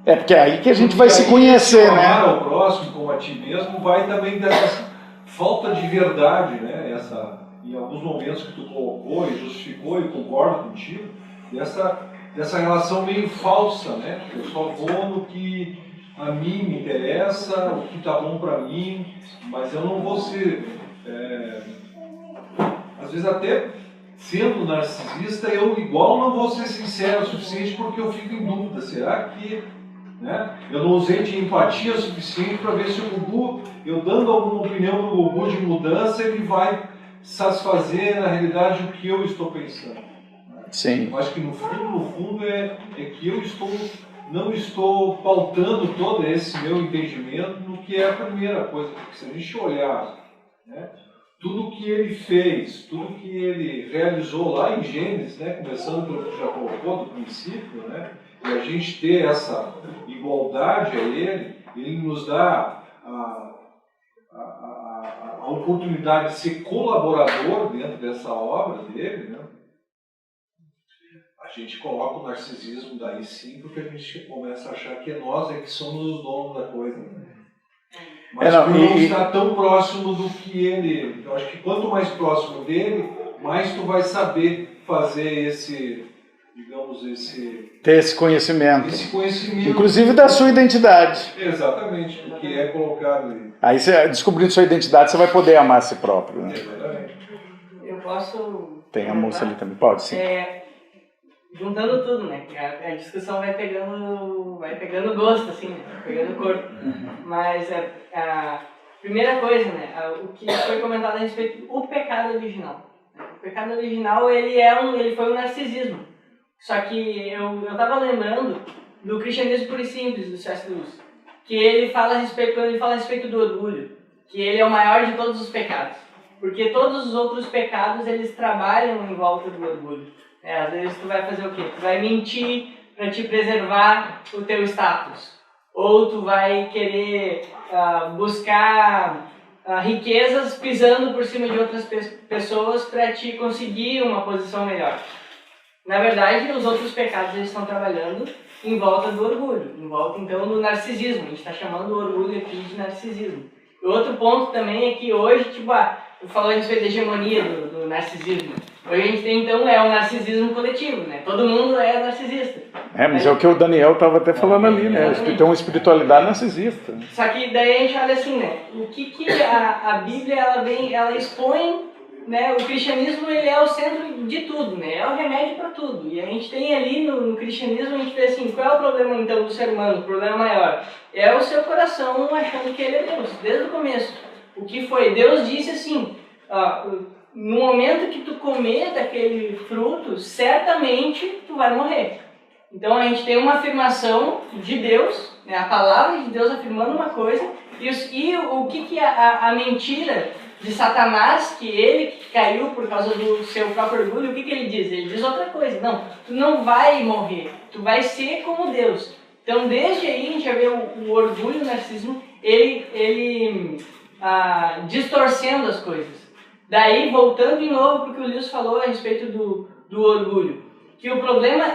Porque é aí que a gente vai se conhecer, né? Amar ao próximo como a ti mesmo vai também dessa falta de verdade, né? Em alguns momentos que tu colocou e justificou e concordo contigo, dessa relação meio falsa, né? Eu só vou no que a mim me interessa, o que está bom para mim, mas eu não vou ser, às vezes até sendo narcisista, eu igual não vou ser sincero o suficiente, porque eu fico em dúvida, será que, né, eu não usei de empatia suficiente para ver se o Gugu, eu dando alguma opinião para o Gugu de mudança, ele vai satisfazer na realidade o que eu estou pensando. Sim. Eu acho que no fundo é que eu não estou pautando todo esse meu entendimento no que é a primeira coisa, porque se a gente olhar, né, tudo que ele fez, tudo que ele realizou lá em Gênesis, né, começando pelo que já colocou do princípio, né, e a gente ter essa igualdade a ele nos dá a oportunidade de ser colaborador dentro dessa obra dele, né? A gente coloca o narcisismo daí sim, porque a gente começa a achar que nós é que somos os donos da coisa. Né? Mas não está tão próximo do que ele. Eu acho que quanto mais próximo dele, mais tu vai saber fazer ter esse conhecimento. Conhecimento. Inclusive da sua identidade. Exatamente, o que é colocado aí. Aí, você, descobrindo sua identidade, você vai poder amar a si próprio. Né? Exatamente. Eu posso... Tem a moça ali também, pode sim. juntando tudo, né? A discussão vai pegando gosto, assim, né? Pegando corpo. Mas a primeira coisa, né? O que foi comentado a respeito do pecado original. O pecado original, ele foi um narcisismo. Só que eu estava lembrando do cristianismo puro e simples, do C.S. Lewis, que ele fala a respeito, quando ele fala a respeito do orgulho, que ele é o maior de todos os pecados. Porque todos os outros pecados, eles trabalham em volta do orgulho. Às vezes tu vai fazer o quê? Tu vai mentir para te preservar o teu status. Ou tu vai querer buscar riquezas pisando por cima de outras pessoas para te conseguir uma posição melhor. Na verdade, os outros pecados eles estão trabalhando em volta do orgulho, em volta então do narcisismo. A gente está chamando o orgulho aqui de narcisismo. E outro ponto também é que hoje, eu falo a respeito da hegemonia do narcisismo. Hoje a gente tem então um narcisismo coletivo, né? Todo mundo é narcisista. Mas é o que o Daniel estava até falando ali, né? Tem uma espiritualidade narcisista. Só que daí a gente olha assim, né? O que a Bíblia ela expõe, né? O cristianismo ele é o centro de tudo, né? É o remédio para tudo. E a gente tem ali no cristianismo, a gente vê assim, qual é o problema então do ser humano? O problema maior é o seu coração achando que ele é Deus, desde o começo. O que foi? Deus disse assim, no momento que tu comer daquele fruto, certamente tu vai morrer. Então a gente tem uma afirmação de Deus, né? A palavra de Deus afirmando uma coisa, e o que a mentira de Satanás, que ele caiu por causa do seu próprio orgulho, o que ele diz? Ele diz outra coisa. Não, tu não vai morrer, tu vai ser como Deus. Então desde aí a gente já vê o orgulho, o narcisismo, ele distorcendo as coisas. Daí, voltando de novo para o que o Lewis falou a respeito do orgulho, que o problema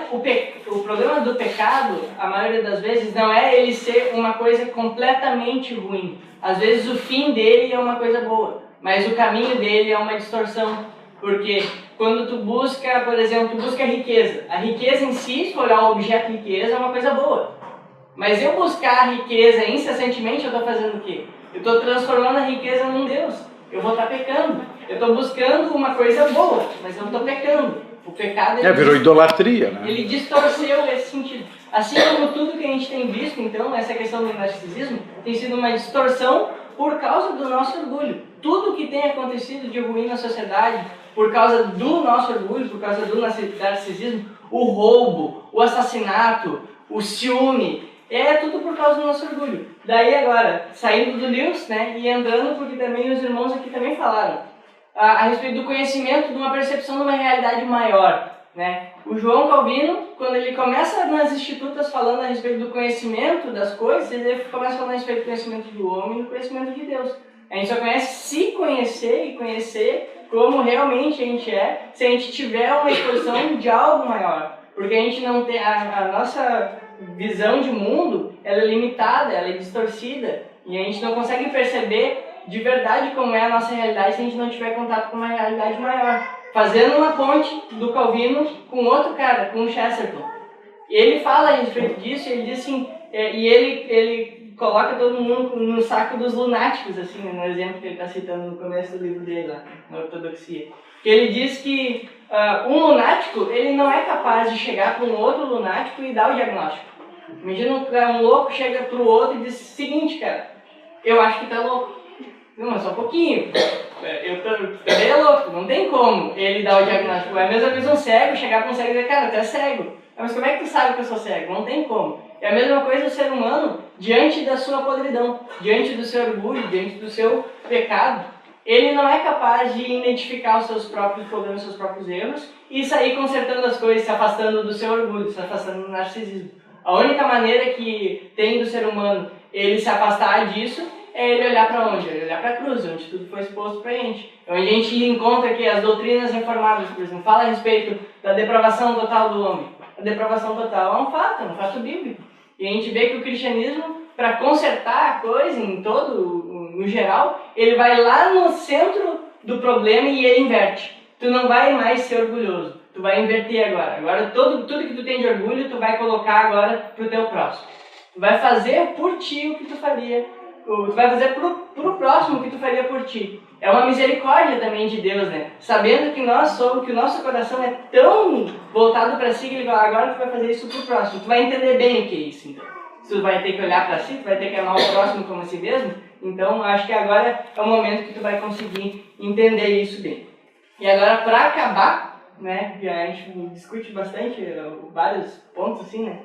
do pecado, a maioria das vezes, não é ele ser uma coisa completamente ruim. Às vezes o fim dele é uma coisa boa, mas o caminho dele é uma distorção. Porque quando tu busca, por exemplo, tu busca riqueza. A riqueza em si, se for olhar o objeto riqueza, é uma coisa boa. Mas eu buscar a riqueza incessantemente, eu estou fazendo o quê? Eu estou transformando a riqueza num Deus. Eu vou estar pecando. Eu estou buscando uma coisa boa, mas eu estou pecando. O pecado... virou idolatria, né? Ele distorceu esse sentido. Assim como tudo que a gente tem visto, então, essa questão do narcisismo, tem sido uma distorção por causa do nosso orgulho. Tudo que tem acontecido de ruim na sociedade, por causa do nosso orgulho, por causa do narcisismo, o roubo, o assassinato, o ciúme, é tudo por causa do nosso orgulho. Daí agora, saindo do Lewis, né, e entrando, porque também os irmãos aqui também falaram, a respeito do conhecimento, de uma percepção de uma realidade maior, né? O João Calvino, quando ele começa nas institutas falando a respeito do conhecimento das coisas, ele começa falando a respeito do conhecimento do homem e do conhecimento de Deus. A gente só conhece se conhecer e conhecer como realmente a gente é, se a gente tiver uma exposição de algo maior. Porque a gente não tem, a nossa visão de mundo, ela é limitada, ela é distorcida, e a gente não consegue perceber de verdade como é a nossa realidade se a gente não tiver contato com uma realidade maior. Fazendo uma ponte do Calvino com outro cara, com o Chesterton. E ele fala a respeito disso, ele diz assim, e ele coloca todo mundo no saco dos lunáticos, assim, no exemplo que ele está citando no começo do livro dele lá, na Ortodoxia. Que ele diz que um lunático, ele não é capaz de chegar para um outro lunático e dar o diagnóstico. Imagina um louco chega para o outro e diz o seguinte, cara, eu acho que tá louco. Não, mas só um pouquinho. Eu também é louco, não tem como ele dar o diagnóstico. É a mesma coisa um cego chegar para um cego e dizer, cara, tu é cego. Mas como é que tu sabe que eu sou cego? Não tem como. É a mesma coisa o ser humano diante da sua podridão, diante do seu orgulho, diante do seu pecado. Ele não é capaz de identificar os seus próprios problemas, os seus próprios erros e sair consertando as coisas, se afastando do seu orgulho, se afastando do narcisismo. A única maneira que tem do ser humano ele se afastar disso é ele olhar para onde? Ele olhar para a cruz, onde tudo foi exposto para a gente. Onde a gente encontra que as doutrinas reformadas, por exemplo, falam a respeito da depravação total do homem. A depravação total é um fato bíblico. E a gente vê que o cristianismo, para consertar a coisa em todo, no geral, ele vai lá no centro do problema e ele inverte. Tu não vai mais ser orgulhoso, tu vai inverter agora. Agora tudo que tu tem de orgulho, tu vai colocar agora pro teu próximo. Tu vai fazer por ti o que tu faria tu vai fazer pro próximo o que tu faria por ti. É uma misericórdia também de Deus, né? Sabendo que nós somos, que o nosso coração é tão voltado para si, que ele fala, agora tu vai fazer isso pro próximo. Tu vai entender bem o que é isso, então. Tu vai ter que olhar para si, tu vai ter que amar o próximo como a si mesmo. Então, acho que agora é o momento que tu vai conseguir entender isso bem. E agora, para acabar, né, que a gente discute bastante vários pontos assim, né,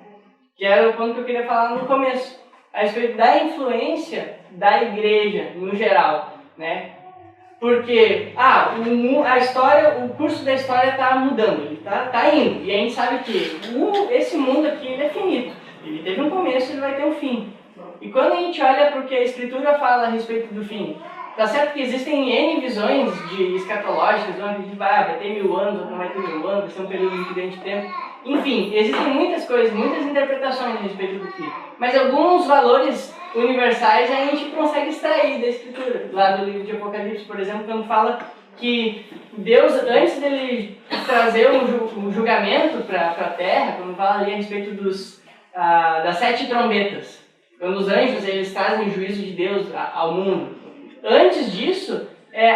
que era o ponto que eu queria falar no começo, a respeito da influência da igreja no geral, né, porque a história, o curso da história está mudando, ele tá indo, e a gente sabe que esse mundo aqui ele é finito, ele teve um começo e ele vai ter um fim. E quando a gente olha porque a Escritura fala a respeito do fim, tá certo que existem N visões de escatológicas, onde a gente vai ter 1000 anos, ou não vai ter 1000 anos, vai ser um período muito grande de tempo. Enfim, existem muitas coisas, muitas interpretações a respeito do fim. Mas alguns valores universais a gente consegue extrair da Escritura. Lá do livro de Apocalipse, por exemplo, quando fala que Deus, antes dele trazer um julgamento para a Terra, quando fala ali a respeito das 7 trombetas, quando os anjos eles trazem o juízo de Deus ao mundo, antes disso,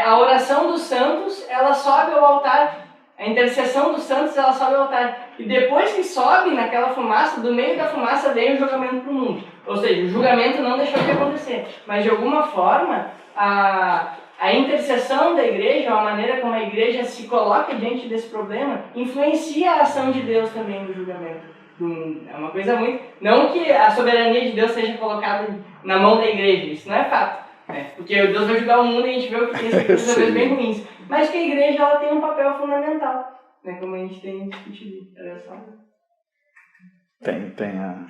a oração dos santos, ela sobe ao altar. A intercessão dos santos, ela sobe ao altar. E depois que sobe naquela fumaça, do meio da fumaça vem o julgamento para o mundo. Ou seja, o julgamento não deixou de acontecer. Mas, de alguma forma, a intercessão da igreja, a maneira como a igreja se coloca diante desse problema, influencia a ação de Deus também no julgamento do mundo. É uma coisa muito... Não que a soberania de Deus seja colocada na mão da igreja, isso não é fato. Porque Deus vai julgar o mundo e a gente vê o que tem coisas talvez bem ruins. Mas que a igreja ela tem um papel fundamental, né? Como a gente tem discutido. Era só... Tem a...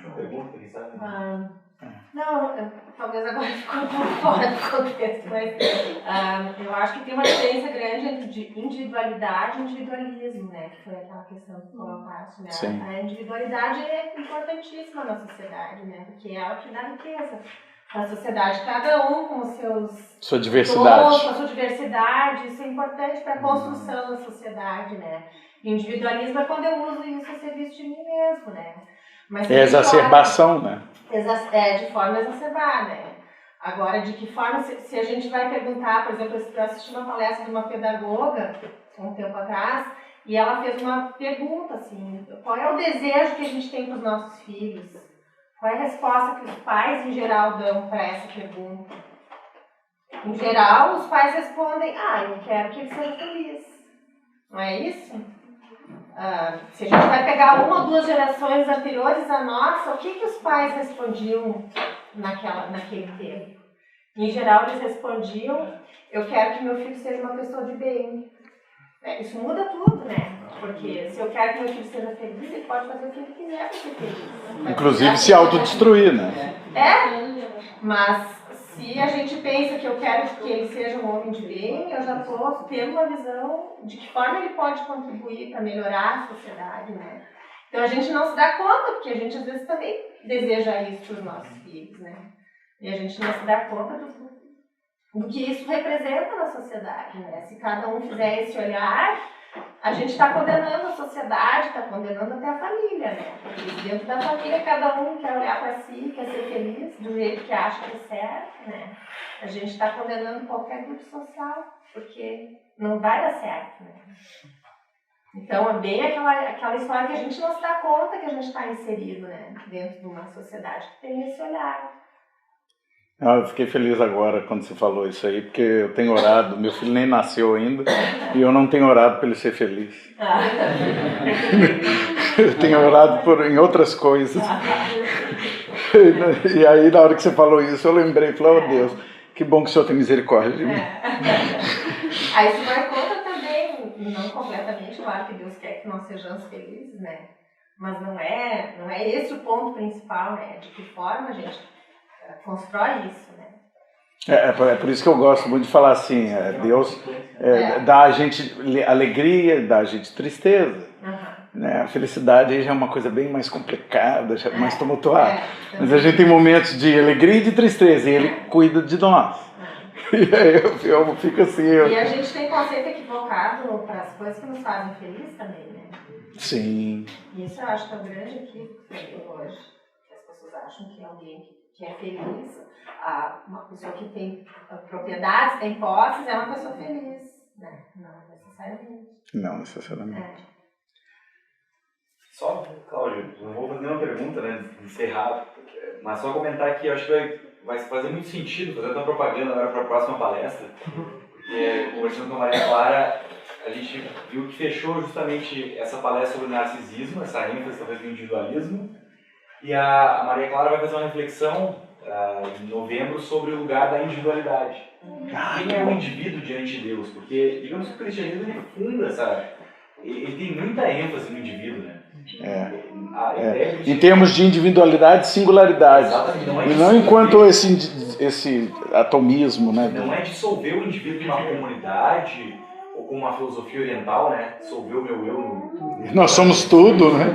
Não, talvez agora ficou um pouco fora do contexto, mas eu acho que tem uma diferença grande entre individualidade e individualismo, né? Que foi aquela questão que colocaste, né? Sim. A individualidade é importantíssima na sociedade, né? Porque é ela que dá riqueza para a sociedade, cada um com os seus sua diversidade. com a sua diversidade, isso é importante para a construção da sociedade, né? E individualismo é quando eu uso isso a serviço de mim mesmo, né? Mas é exacerbação, né? De forma exacerbada, né? Agora, de que forma, se a gente vai perguntar, por exemplo, eu assisti uma palestra de uma pedagoga, um tempo atrás, e ela fez uma pergunta, assim, qual é o desejo que a gente tem para os nossos filhos? Qual é a resposta que os pais, em geral, dão para essa pergunta? Em geral, os pais respondem, eu quero que ele seja feliz. Não é isso? Se a gente vai pegar 1 ou 2 gerações anteriores à nossa, o que os pais respondiam naquele tempo? Em geral, eles respondiam, eu quero que meu filho seja uma pessoa de bem. Isso muda tudo, né? Porque se eu quero que meu filho seja feliz, ele pode fazer o que ele quiser para ser feliz. Inclusive se autodestruir, né? Mas se a gente pensa que eu quero que ele seja um homem de bem, eu já estou tendo uma visão de que forma ele pode contribuir para melhorar a sociedade, né? Então a gente não se dá conta, porque a gente às vezes também deseja isso para os nossos filhos, né? E a gente não se dá conta do que isso representa na sociedade, né? Se cada um fizer esse olhar, a gente está condenando a sociedade, está condenando até a família, né? Porque dentro da família cada um quer olhar para si, quer ser feliz do jeito que acha que é certo, né? A gente está condenando qualquer grupo social, porque não vai dar certo, né? Então é bem aquela história que a gente não se dá conta que a gente está inserido, né? Dentro de uma sociedade que tem esse olhar. Eu fiquei feliz agora quando você falou isso aí, porque eu tenho orado, meu filho nem nasceu ainda, e eu não tenho orado para ele ser feliz. Eu tenho orado em outras coisas. E aí, na hora que você falou isso, eu lembrei, falei, oh Deus, que bom que o Senhor tem misericórdia de mim. Aí isso vai contra também, não completamente, claro que Deus quer que nós sejamos felizes, né? Mas não é esse o ponto principal, né? De que forma a gente constrói isso, né? É por isso que eu gosto muito de falar assim, Deus dá a gente alegria, dá a gente tristeza. Né? A felicidade aí já é uma coisa bem mais complicada, já mais tumultuada. Mas a gente tem momentos de alegria e de tristeza, e Ele cuida de nós. E aí eu fico assim... E a gente tem conceito equivocado para as coisas que nos fazem felizes também, né? Sim. E isso eu acho que é o grande equívoco hoje. Que as pessoas acham que alguém que é feliz. Uma pessoa que tem propriedades, tem posses, é uma pessoa feliz, né? Não necessariamente. Não necessariamente. Só, Cláudio, não vou fazer nenhuma pergunta, né, de encerrar, mas só comentar que eu acho que vai fazer muito sentido fazer uma propaganda agora para a próxima palestra. Porque, conversando com a Maria Clara, a gente viu que fechou justamente essa palestra sobre o narcisismo, essa ênfase talvez no individualismo, e a Maria Clara vai fazer uma reflexão em novembro sobre o lugar da individualidade. Quem é o indivíduo diante de Deus? Porque, digamos que o cristianismo ele funda ele tem muita ênfase no indivíduo, né? Em termos de individualidade e singularidade. Exatamente, e não enquanto esse atomismo, né? Não é dissolver o indivíduo de uma comunidade ou com uma filosofia oriental, né? Dissolver o meu eu. Nós somos tudo, né?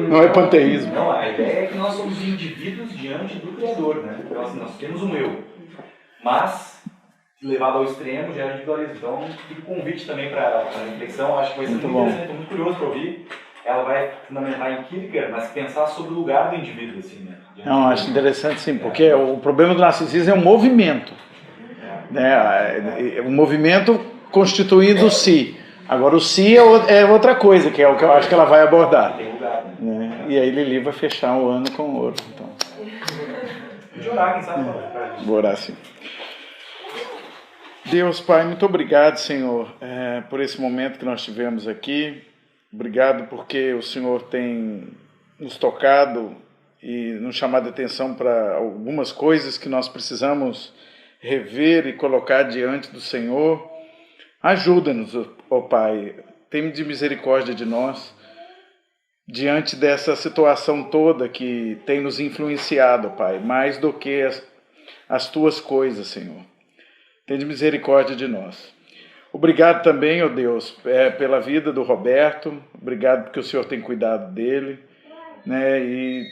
Não é panteísmo. Não, a ideia é que nós somos indivíduos diante do Criador, né? Então, assim, nós temos um eu. Mas, levado ao extremo, gera individualismo. Então, fica o convite também para a reflexão. Acho que vai ser muito interessante, estou muito curioso para ouvir. Ela vai fundamentar em Kierkegaard, mas pensar sobre o lugar do indivíduo, assim, né? Não, acho interessante sim, porque o problema do narcisismo é um movimento. Né? Um movimento constituindo o si. Agora, o si é outra coisa, que é o que eu acho que ela vai abordar. Tem lugar, né? E aí Lili vai fechar o ano com ouro. Então. De orar, quem sabe? Vou orar sim. Deus, Pai, muito obrigado, Senhor, por esse momento que nós tivemos aqui. Obrigado porque o Senhor tem nos tocado e nos chamado a atenção para algumas coisas que nós precisamos rever e colocar diante do Senhor. Ajuda-nos, ó Pai, tem de misericórdia de nós, diante dessa situação toda que tem nos influenciado, Pai, mais do que as Tuas coisas, Senhor. Tem de misericórdia de nós. Obrigado também, ó Deus, pela vida do Roberto, obrigado porque o Senhor tem cuidado dele, né, e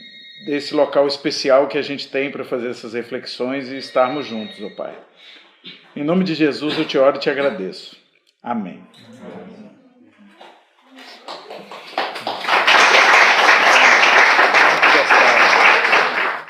desse local especial que a gente tem para fazer essas reflexões e estarmos juntos, ó Pai. Em nome de Jesus eu te oro e te agradeço. Amém.